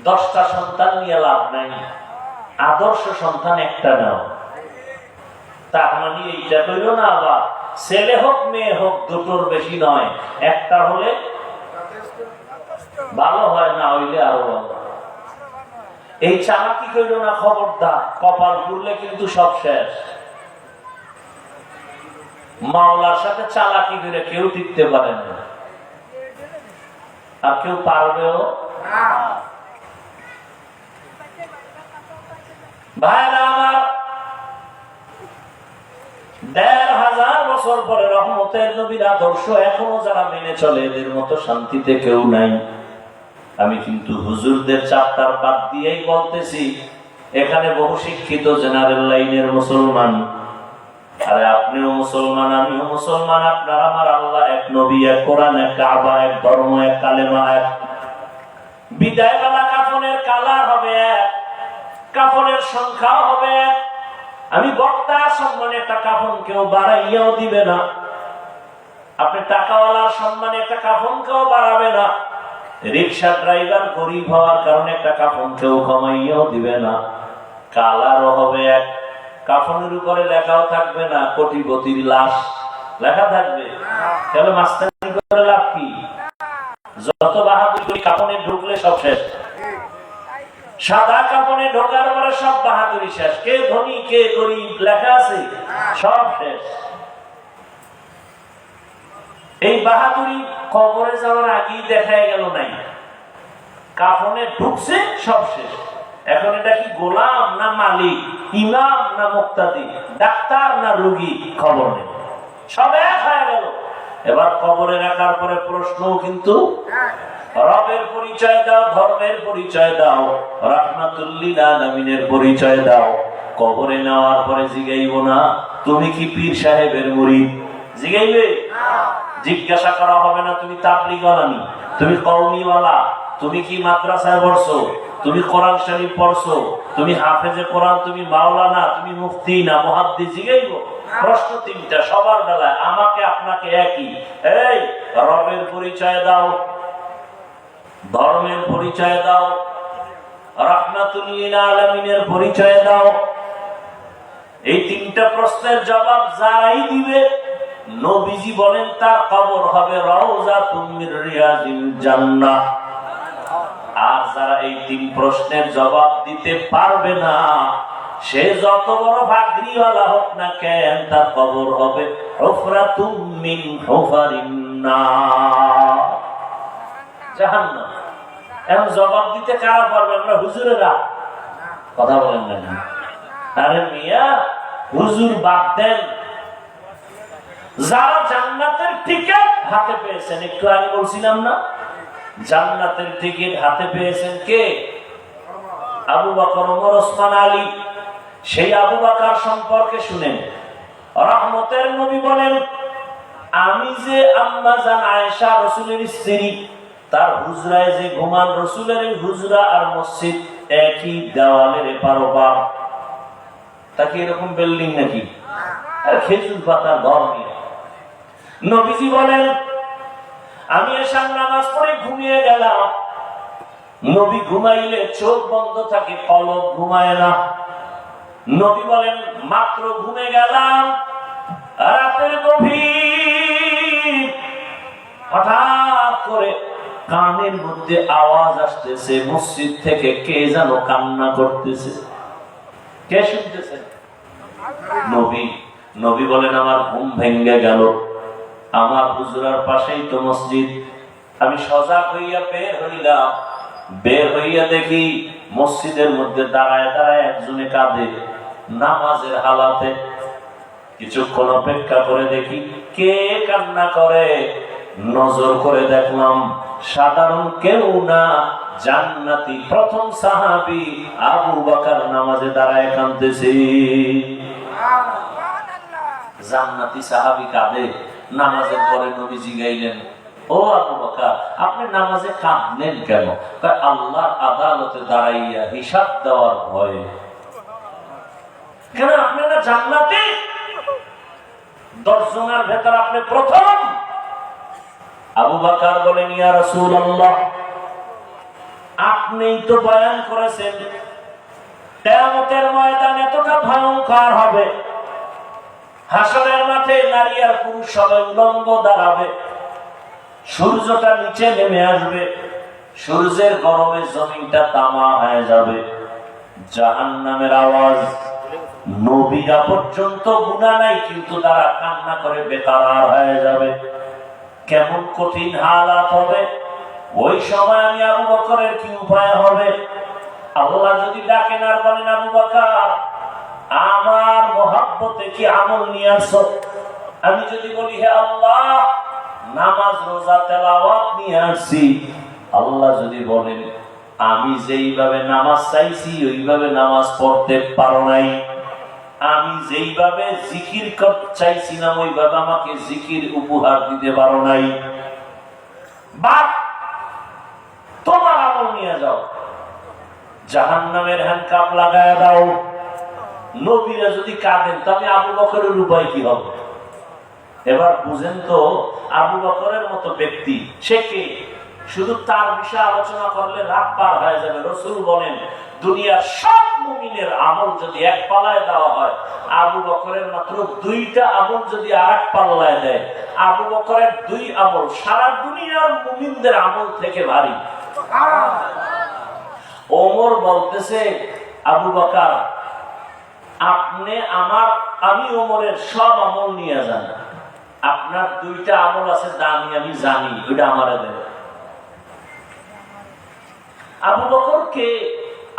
10টা সন্তান নিয়ে লাভ নাই, আদর্শ সন্তান একটা নাও। তার মানে এইটা কইল না আবার ছেলে হোক মেয়ে হোক দুটোর বেশি নয়, একটা হলে ভালো হয়, না হইলে আরো ভালো। এই চালাকি কইল না, খবরদার। কপাল পুরলে কিন্তু সব শেষ। মাওলার সাথে চালাকি করে কেউ টিকতে পারে না, আর কেউ পারবেও না। ভাইরা আমার, 1500 বছর পরে রহমতের নবীর আদর্শ এখনো যারা মেনে চলে, এদের মতো শান্তিতে কেউ নাই। আমি কিন্তু হুজুরদের চাপটার বাদ দিয়েই বলতেছি, এখানে বহু শিক্ষিত জেনারেল লাইনের মুসলমান। আরে আপনিও মুসলমান, আমিও মুসলমান। আপনার আমার আল্লাহ এক, নবী এক, কোরআন এক, কাবা এক, ধর্ম এক, কালেমা এক। বিদায় বেলা কাফনের কালার হবে এক, কাফনের সংখ্যাও হবে এক। আমি বক্তা সম্মানে একটা কাফন কেউ বাড়াইয়াও দিবে না, আপনি টাকাওয়ালার সম্মানে একটা কাফন কেউ বাড়াবে না। রিক্সা ড্রাইভার গরিব হওয়ার কারণে একটা কাফন কেউ কমাইয়াও দিবে না। কালারও হবে এক, কাফনের উপরে লেখাও থাকবে না কোটিপতির লাশ, লেখা থাকবে। তাহলে মাস্তানি করে লাভ কি? যত বাহাদুরি কাফনে ঢুকলে সব শেষ। সাদা কাপড়ে ঢোকার পরে সব বাহাদুরি শেষ। কে ধনী কে গরিব লেখা আছে, সব শেষ। এই বাহাদুরি কবরে যাওয়ার আগেই দেখা গেল নাই, কাফনে ঢুকছে সব শেষ। এখন এটা কি গোলাম না মালিক, ইমাম না মুক্তাদি, ডাক্তার না রোগী, খবর নেই, সব এক হয়ে গেল। এবার কবরে রাখার পরে প্রশ্নও কিন্তু, রবের পরিচয় দাও, ধর্মের পরিচয় দাও, রাহমাতুল লিল আলামিনের পরিচয় দাও। কবরে নেওয়ার পরে জিগাইব না তুমি কি পীর সাহেবের মুরিদ, জিগাইবে? জিজ্ঞাসা করা হবে না তুমি তাবলীগওয়ালা নি, তুমি কওমিওয়ালা, তুমি কি মাদ্রাসায় পড়ছো, তুমি কোরআন শরীফ পড়ছো, তুমি হাফেজে কোরআন, তুমি মাওলানা, তুমি মুফতি না মুহাদ্দিস, জিগাইব? প্রশ্ন তিনটা সবার বেলায়, আমাকে আপনাকে একই। এই রবের পরিচয় দাও, ধর্মের পরিচয় দাও, রাহমাতুল লিল আলামিনের পরিচয় দাও। এই তিনটা প্রশ্নের জবাব যারাই দিবে নবীজি বলেন তার কবর হবে রাউযাতুম মির রিয়াজিল জান্নাহ। আর যারা এই তিন প্রশ্নের জবাব দিতে পারবে না, সে যত বড় ভাগ্রিওয়ালা হোক না কেন, তার কবর হবে হুফরাতুম মিন হুফারিন নার, জাহান্নাম। এখন জবাব দিতে কারা পারবে? আমরা হুজুরেরা। কথা বলেন না? আরে মিয়া, হুজুর বাদ দেন। যারা জান্নাতের টিকিট হাতে পেয়েছেন, একটু আগে বলছিলাম না, জান্নাতের টিকিট হাতে পেয়েছেন কে? আবু বকর, ওমর, ওসমান, আলী। সেই আবু বকর সম্পর্কে শুনেন, রহমতের নবী বলেন, আমি যে আম্মা জান আয়েশা রাসূলের স্ত্রী, তার হুজরায় যে ঘুমান, রাসূলের হুজরা আর মসজিদ একই দেওয়ালের এপার ওপার। তা কি এরকম বিল্ডিং নাকি? আর খেজুর পাতার ঘর নিয়ে। নবীজি বলেন, আমি এশার নামাজ পড়ে ঘুমিয়ে গেলাম। নবী ঘুমাইলে চোখ বন্ধ থাকে, পলক ঘুমায় না। নবী বলেন, মাত্র ঘুমে গেলাম, রাতের গভীর, হঠাৎ করে কানের মধ্যে আওয়াজ আসতেছে, মসজিদ থেকে কে যেন কান্না করতেছে। কে শুনতেছে? নবী। নবী বলেন, আমার ঘুম ভেঙে গেল, আমার হুজুরার পাশেই তো মসজিদ। আমি সজাগ হইয়া বের হইলাম, বের হইয়া দেখি মসজিদের মধ্যে দাঁড়ায় দাঁড়ায় একজনে কাঁদে, নামাজের হালাতে। কিছুক্ষণ অপেক্ষা করে দেখি কে কান্না করে। নজর করে দেখলাম সাধারণ কেউ না, জান্নাতি প্রথম সাহাবী আবু বকর নামাজে দাঁড়ায় কাঁদতেছে। জান্নাতি সাহাবী কাঁদে। নামাজের পরে নবীজি গাইলেন, ও আবু বকর, আপনি নামাজে কাঁদলেন কেন? আল্লাহর আদালতে দাঁড়াইয়া হিসাব দেওয়ার ভয়ে। কেন? আপনি না জান্নাতি? 10 জনের ভেতর আপনি প্রথম। আবু বকর বলেন, ইয়া রাসূলুল্লাহ, আপনিই তো বয়ান করেছেন কিয়ামতের ময়দান এতটা ভয়ঙ্কর হবে, হাসরের মাঠে নারী আর পুরুষ সবাই উলঙ্গ দাঁড়াবে, সূর্যটা নিচে নেমে আসবে, সূর্যের গরমে জমিনটা তামা হয়ে যাবে, জাহান্নামের আওয়াজ। নবীরা পর্যন্ত গুনাহ নাই, কিন্তু তারা কান্না করে বেকারার হয়ে যাবে। কেমন কঠিন হালাত হবে ওই সময়। আমি আবু বকরের কি উপায় হবে? আল্লাহ যদি ডাকেন আর বলেন, আবু বকর, আমার মহব্বতে কি আমল নিয়ে আসো? আমি যদি বলি, হে আল্লাহ, নামাজ রোজা তেলাওয়াত নিয়ে আসছি। আল্লাহ যদি বলেন, আমি যেইভাবে নামাজ চাইছি ওইভাবে নামাজ পড়তে পারো নাই, আমি যেইভাবে জিকির চাইছিলাম ওইভাবে আমাকে জিকির উপহার দিতে পারো নাই, বাপ তোমার আমল নিয়ে যাও, জাহান্নামের হ্যান্ডকাপ লাগায় দাও। নবীরা যদি কাঁদেন, তবে আবু বকরের উপায় কি হবে? এবার বুঝেন তো, আবু বকরের মতো ব্যক্তি সে কে? শুধু তার বিষয়ে আলোচনা করলে রাত পার হয়ে যাবে। রাসূল বলেন, দুনিয়ার সব মুমিনের আমল যদি এক পাল্লায় দেওয়া হয়, আবু বকরের মাত্র 2টা আমল যদি আরেক পাল্লায় দেয়, আবু বকরের 2 আমল সারা দুনিয়ার মুমিনদের আমল থেকে ভারী। ওমর বলতেছে, আবু বকর, আমি ওমরের সব আমল নিয়ে যান, আপনার 2টা আমল আছে দামি, আমি জানি, ওইটা আমারে দেন। আবু বকরকে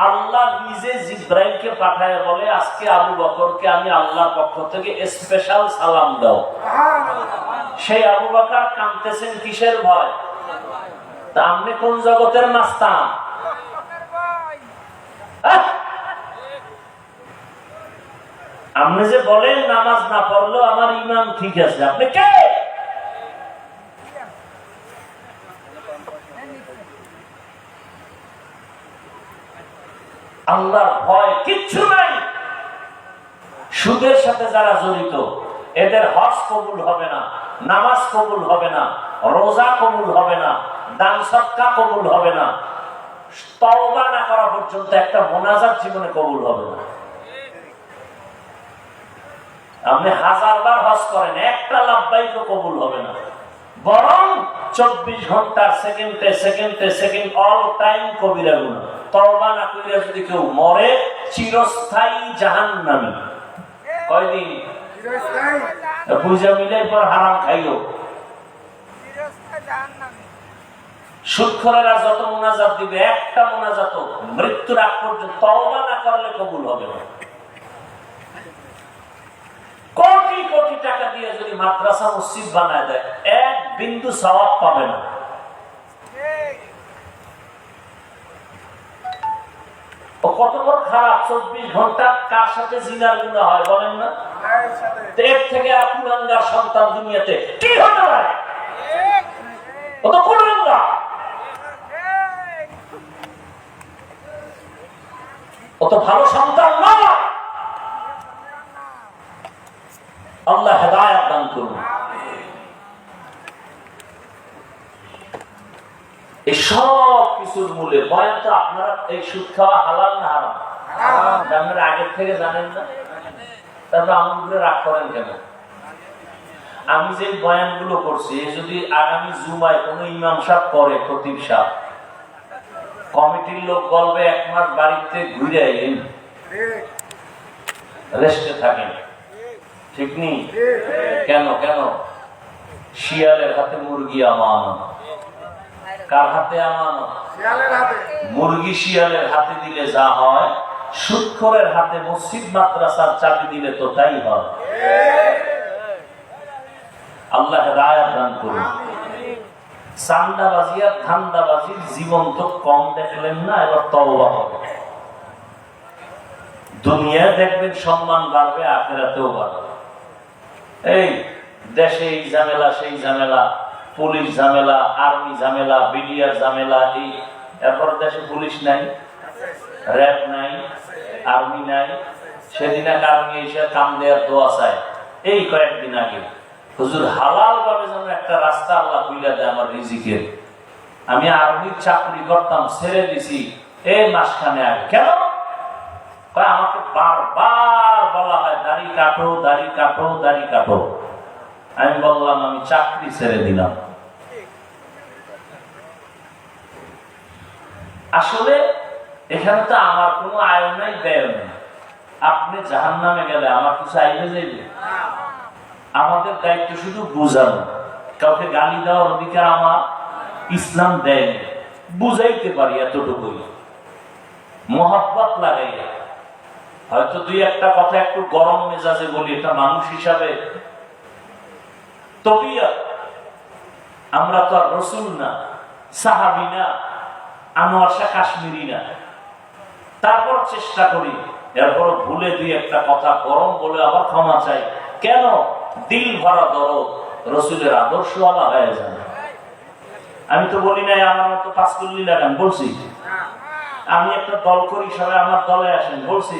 আল্লাহ নিজে জিব্রাইলকে পাঠায় বলে, আজকে আবু বকরকে আমি আল্লাহর পক্ষ থেকে স্পেশাল সালাম দাও। সেই আবু বকর কাঁদতেছেন কিসের ভয়? তা আপনি কোন জগতের মাস্তান? আপনি যে বলেন নামাজ না পড়লেও আমার ঈমান ঠিক আছে, আপনি কে? আল্লাহর ভয় কিচ্ছু নাই। সুদের সাথে যারা জড়িত, এদের হজ কবুল হবে না, নামাজ কবুল হবে না, রোজা কবুল হবে না, দান সদকা কবুল হবে না, তওবা না করা পর্যন্ত একটা মোনাজাত জীবনে কবুল হবে না। আপনি 1000 বার হজ করেন, একটা লাভবাইকও কবুল হবে না, বরং 24 ঘন্টার সেকেন্ডে সেকেন্ডে সেকেন্ড অল টাইম কবিরা গুনাহ। তওবা না কইরা যদি কেউ মরে, চিরস্থায়ী জাহান্নামী। কয়দিন? পূজা মিলাই পর হারাম খাইও। সুদখোরেরা যত মুনাজাত দিবে, একটা মুনাজাত মৃত্যুর আগ পর্যন্ত তওবা না করলে কবুল হবে না। কোটি কোটি টাকা দিয়ে যদি মাদ্রাসা মসজিদ বানায় দেয়, এক বিন্দু সওয়াব পাবে না। কত বড় খারাপ! 24 ঘন্টা কার সাথে জিনার গুনাহ হয় বলেন না? এর থেকে কুলাঙ্গার সন্তান দুনিয়াতে কি হতে পারে? ও তো কুলাঙ্গা, ও তো ভালো সন্তান নয়। আল্লাহ হেদায়েত দান করুন। এই সব কিছুর মূলে বয়ান তো আপনারা এই সুদ খাওয়া হালাল না হারাম? আপনারা আগের থেকে জানেন না, তারপর আমগুলো রাগ করেন কেন? আমি যে বয়ানগুলো করছি, যদি আগামী জুমায় কোন ইমাম সাহেব করে, খতিব সাহেব, কমিটির লোক বলবে 1 মাস বাড়িতে ঘুরে আইলেন, রেস্টে থাকেন, ঠিক নেই? কেন কেন? শিয়ালের হাতে মুরগি আমানত। কার হাতে আমানত? মুরগি শিয়ালের হাতে দিলে যা হয়, সুদখোরের হাতে মসজিদ মাদ্রাসার চাবি দিলে তো তাই হয়। আল্লাহ হেদায়েত দান করুন। চান্দাবাজি আর ধান্দাবাজির জীবন তো কম দেখলেন না, এবার তওবা হবে। দুনিয়া দেখবেন সম্মান বাড়বে, আখিরাতেও বাড়বে। এই দেশে এই ঝামেলা সেই ঝামেলা, পুলিশ ঝামেলা, আর্মি ঝামেলা, বিডিআর ঝামেলা, এই এরপর দেশে পুলিশ নাই, র্যাব নাই, আর্মি নাই। সেদিন এক আর্মি এসে কাম দেওয়ার দোয়া চায়, এই কয়েকদিন আগে। হুজুর হালাল ভাবে যেন একটা রাস্তা আল্লাহ খুলে দেয় আমার রিজিকের। আমি আর্মির চাকরি করতাম, ছেড়ে দিছি এই মাসখানে আগে। কেন? আমাকে বারবার বলা হয় দাড়ি কাটো, দাড়ি কাটো, দাড়ি কাটো। আমি বললাম আমি চাকরি ছেড়ে দিলাম। আসলে এখানে তো আমার কোনো আয় নাই, ব্যয় নেই। আপনি জাহান্নামে গেলে আমার কিছু আইবে যাইবে? আমাদের দায়িত্ব শুধু বুঝানো। কাউকে গালি দেওয়ার অধিকার আমার ইসলাম দেয়নি। বুঝাইতে পারি এতটুকুই, মোহাব্বত লাগাইয়া। হয়তো 2-1টা কথা একটু গরম মেজাজে বলি, এটা মানুষ হিসাবে তবিয়ত। আমরা তো আর রসুল না, সাহাবী না, আনোয়ার শাহ কাশ্মীরি না। তারপর চেষ্টা করি, এরপর ভুলে 2-1টা কথা গরম বলে আবার ক্ষমা চাই। কেন? দিল ভরা দরদ, রসুলের আদর্শওয়ালা হয়ে যায়। আমি তো বলি নাই আমার মতো 5 কুল্লি লাগান, বলছি। আমি একটা দল করি, সবাই আমার দলে আসেন, বলছি।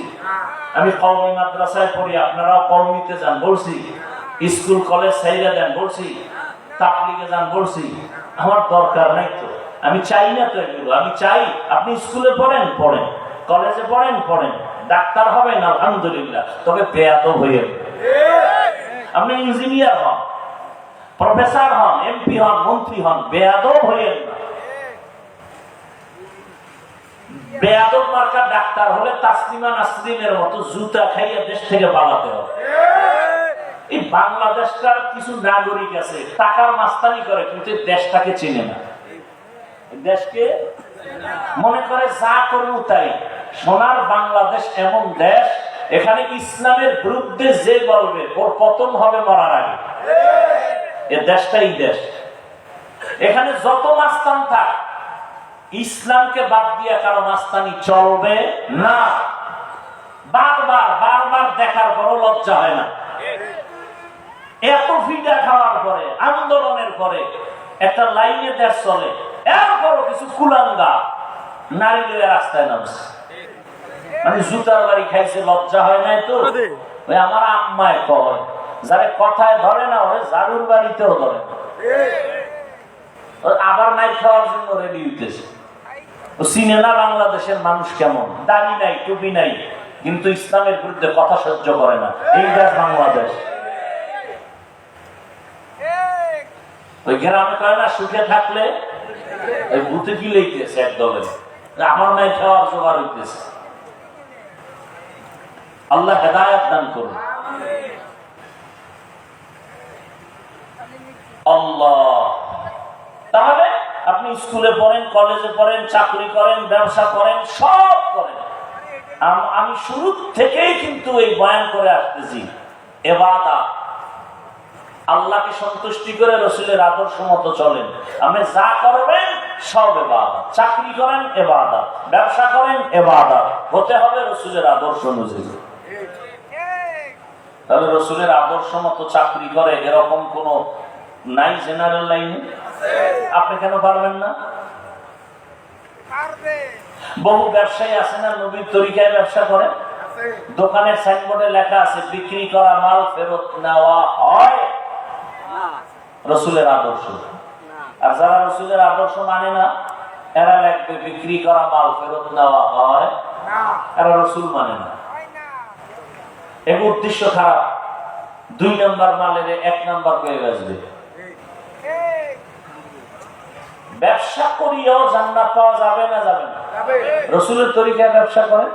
আমি কওমি মাদ্রাসায় পড়ি, আপনারাও কওমিতে যান, বলছি। স্কুল কলেজ ছাইরা দেন, বলছি। তাবলীগে যান, বলছি। আমার দরকার নাই তো, আমি চাই না তো এগুলো। আমি চাই আপনি স্কুলে পড়েন, পড়েন, কলেজে পড়েন, পড়েন, ডাক্তার হবেন, আলহামদুলিল্লাহ, তবে বেয়াদব হয়ে। আপনি ইঞ্জিনিয়ার হন, প্রফেসর হন, এমপি হন, মন্ত্রী হন, বেয়াদব হয়ে না। বেয়াদব মার্কা ডাক্তার হলে তাসলিমা নাসরিনের মতো জুতা খাইয়া দেশ থেকে পালাতে হবে। এই বাংলাদেশটার কিছু নাগরিক আছে টাকার মাস্তানি করে, কিন্তু দেশটাকে চেনে না। দেশকে মনে করে যা করবো তাই। সোনার বাংলাদেশ এমন দেশ, এখানে ইসলামের বিরুদ্ধে যে বলবে ওর পতন হবে মরার আগে। এ দেশটাই দেশ। এখানে যত মাস্তান থাক, ইসলামকে বাদ দিয়ে কারো মাস্তানি চলবে না। বারবার বারবার দেখার পরও লজ্জা হয় না। এত ফিডা খাওয়ার পরে, আন্দোলনের পরে একটা লাইনে দেশ চলে, এরপরও কিছু কুলাঙ্গা নারী লইয়া রাস্তায় নামছে। মানে জুতার বাড়ি খাইছে, লজ্জা হয় নাই তো? ওই আমার আম্মায় কয়, যারে কথায় ধরে না ওরে জারুর বাড়িতেও ধরে। আবার নাই খাওয়ার জন্য রেডি হইতেছে। ও চিনে না বাংলাদেশের মানুষ কেমন। দাড়ি নাই, টুপি নাই, কিন্তু ইসলামের বিরুদ্ধে কথা সহ্য করে না। এই দেশ বাংলাদেশ। ওই গ্রামে কয় না, সুখে থাকলে ওই ভূতে কি লেগেছে একদলের, আমার মেয়ে খাওয়ার জোগাড় হইতেছে। আল্লাহ হেদায়েত দান করুন। আল্লাহ। তাহলে আপনি স্কুলে পড়েন, কলেজে পড়েন, চাকরি করেন, ব্যবসা করেন, সব করেন। আমি শুরু থেকেই কিন্তু এই বয়ান করে আসতেছি, ইবাদত, আল্লাহকে সন্তুষ্টি করে রাসূলের আদর্শ মতো চলেন। আপনি যা করবেন সব ইবাদত। চাকরি করেন ইবাদত, ব্যবসা করেন ইবাদত, হতে হবে রাসূলের আদর্শ অনুযায়ী। তাহলে রাসূলের আদর্শ মতো চাকরি করে এরকম কোন নাই জেনারেল লাইনে? আপনি কেন পারবেন না? বহু ব্যবসায়ী আছে না নবীর তরিকায় ব্যবসা করে, দোকানের সাইনবোর্ডে লেখা আছে বিক্রি করা মাল ফেরত নেওয়া হয় রাসূলের আদর্শ। আর যারা রাসূলের আদর্শ মানে না, এরা লিখবে বিক্রি করা মাল ফেরত নেওয়া হয়, এরা রাসূল মানে না। এর উদ্দেশ্য খারাপ। 2 নম্বর মালের 1 নম্বর পেয়ে আসবে। ব্যবসা করিয়াও জান্নাত পাওয়া যাবে না? যাবে না। রাসূলের তরিকায় ব্যবসা করে।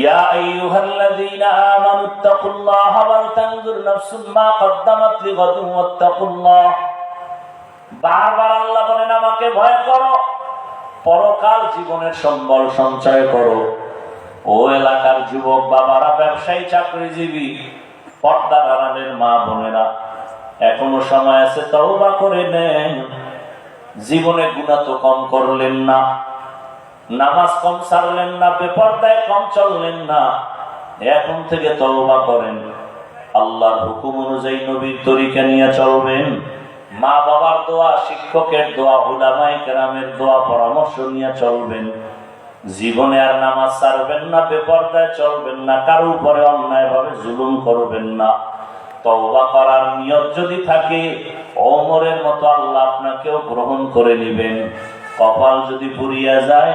ইয়া আইয়ুহাল্লাযীনা আমানুত্তাকুল্লাহা ওয়াল তানজুর নাফসুম মা কদ্দামাত লিগাদিন ওয়াত্তাকুল্লাহ। বারবার আল্লাহ বলেন আমাকে ভয় করো, পরকাল জীবনের সম্বল সঞ্চয় করো। ও এলাকার যুবক বাবারা, ব্যবসায়ী, চাকরিজীবী, পর্দার আড়ালের মা বোনেরা, এখনো সময় আছে, তওবা করে নেন। জীবনে গুনাহ তো কম করলেন না, নামাজ কম ছাড়লেন না, বেপরদায় কম চললেন না, এখন থেকে তওবা করেন। আল্লাহর হুকুম অনুযায়ী নবীর তরিকা নিয়ে চলবেন। মা বাবার দোয়া, শিক্ষকের দোয়া, উলামায়ে কেরামের দোয়া, পরামর্শ নিয়ে চলবেন। জীবনে আর নামাজ ছাড়বেন না, বেপরদায় চলবেন না, কারো উপরে অন্যায় ভাবে জুলুম করবেন না। তওবা করার নিয়ত যদি থাকে, ওমরের মতো আল্লাহ আপনাকেও গ্রহণ করে নেবেন। কপাল যদি পুড়িয়া যায়,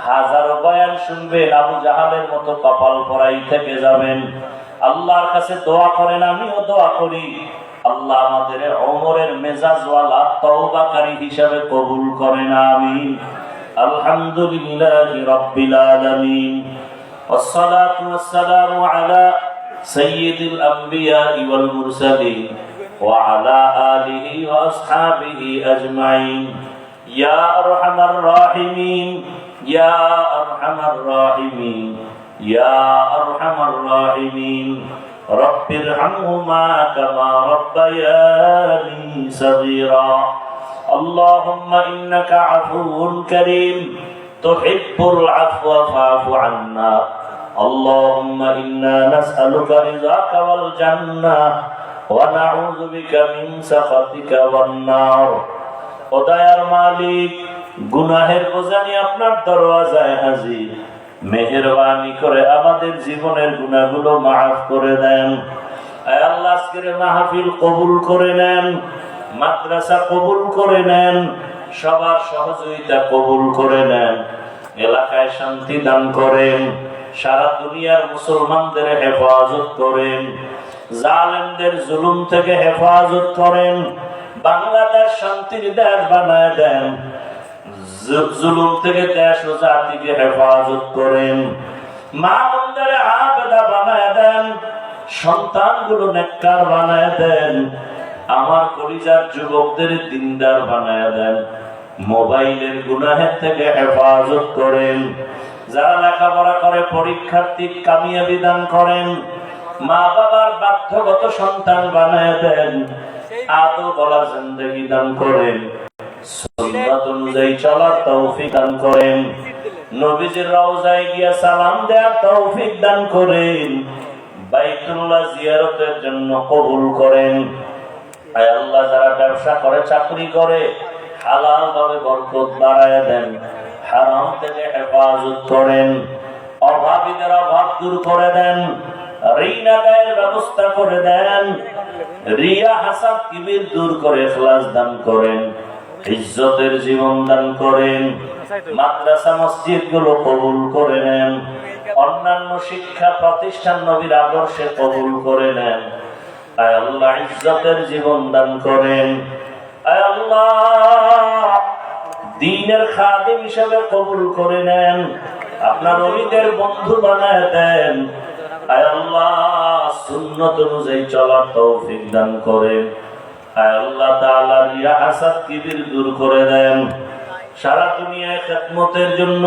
হাজারো বয়ান শুনবেন, আবু জাহালের মতো কপাল পরাই থেকে যাবেন। আল্লাহর কাছে দোয়া করেন, আমিও দোয়া করি, আল্লাহ আমাদের ওমরের মেজাজওয়ালা তওবাকারী হিসাবে কবুল করেন, আমিন। আলহামদুলিল্লাহি রাব্বিল আলামিন, ওয়াসসালাতু ওয়াসসালামু আলা সাইয়্যিদিল আমবিয়া ওয়াল মুরসালিন ওয়া আলা আলিহি ওয়া আসহাবিহি আজমাইন। ইয়া আরহামার রাহিমিন, ইয়া আরহামার রাহিমিন, ইয়া আরহামার রাহিমিন। রব্বিরহামহুমা কামা রাব্বায়ানি সাগীরা। اللهم إنك عفو كريم تحب العفو فاعف عنا. اللهم إنا نسألك رضاك والجنة ونعوذ بك من سخطك والنار. ও দয়ার মালিক, গুনাহের বোঝা নিয়ে আপনার দরওয়াজায় হাজির। মেহেরবানি করে আমাদের জীবনের গুনাহগুলো মাফ করে দেন। আয় আল্লাহ, আজকের মাহফিল কবুল করে নেন, মাদ্রাসা কবুল করে নেন, সবার সহযোগিতা কবুল করে নেন। এলাকায় শান্তি দান করেন, সারা দুনিয়ার মুসলমানদের হেফাজত করেন, জালেমদের জুলুম থেকে হেফাজত করেন। বাংলাদেশ শান্তির দেশ বানায় দেন, জুলুম থেকে দেশ ও জাতিকে হেফাজত করেন। মা বোনদের আবেদা বানায় দেন, সন্তানগুলো নেককার বানায় দেন। আমার কলিজার যুবকদের দিনদার বানায় দেন। মোবাইলের গুনাহের থেকে হেফাজত করেন। যারা লেখাপড়া করে পরীক্ষার্থী কামিয়াবি দান করেন। মা বাবার বাধ্যগত সন্তান বানায় দেন। আদো বলা জিন্দেগি দান করেন। সুন্নাত অনুযায়ী চলার তৌফিক দান করেন। নবীজির রওজায় গিয়ে সালাম দেওয়ার তৌফিক দান করেন। বাইতুল্লাহ জিয়ারতের জন্য কবুল করেন। আয় আল্লাহ, যারা ব্যবসা করে, চাকরি করে, হালাল ভাবে বরকত বাড়ায় দেন, হারাম থেকে হেফাজত করেন। অভাবীদের অভাব দূর করে দেন, ঋণ আদায়ের ব্যবস্থা করে দেন। রিয়া হাসাদ কিবির দূর করে ইখলাস দান করেন। ইজ্জতের জীবন দান করেন। মাদ্রাসা মসজিদ গুলো কবুল করে নেন, অন্যান্য শিক্ষা প্রতিষ্ঠান নবীর আদর্শে কবুল করে নেন। আয় আল্লাহ ইজ্জতের জীবন দান করেন। আয় আল্লাহ দ্বীনের খাদিম হিসেবে কবুল করে নেন, আপনার ওলিদের বন্ধু বানায় দেন। আয় আল্লাহ সুন্নত অনুযায়ী চলার তৌফিক দান করেন। আয় আল্লাহ তাআলা রিয়া হাসাদ কিবির দূর করে দেন। সারা দুনিয়ায় খিদমতের জন্য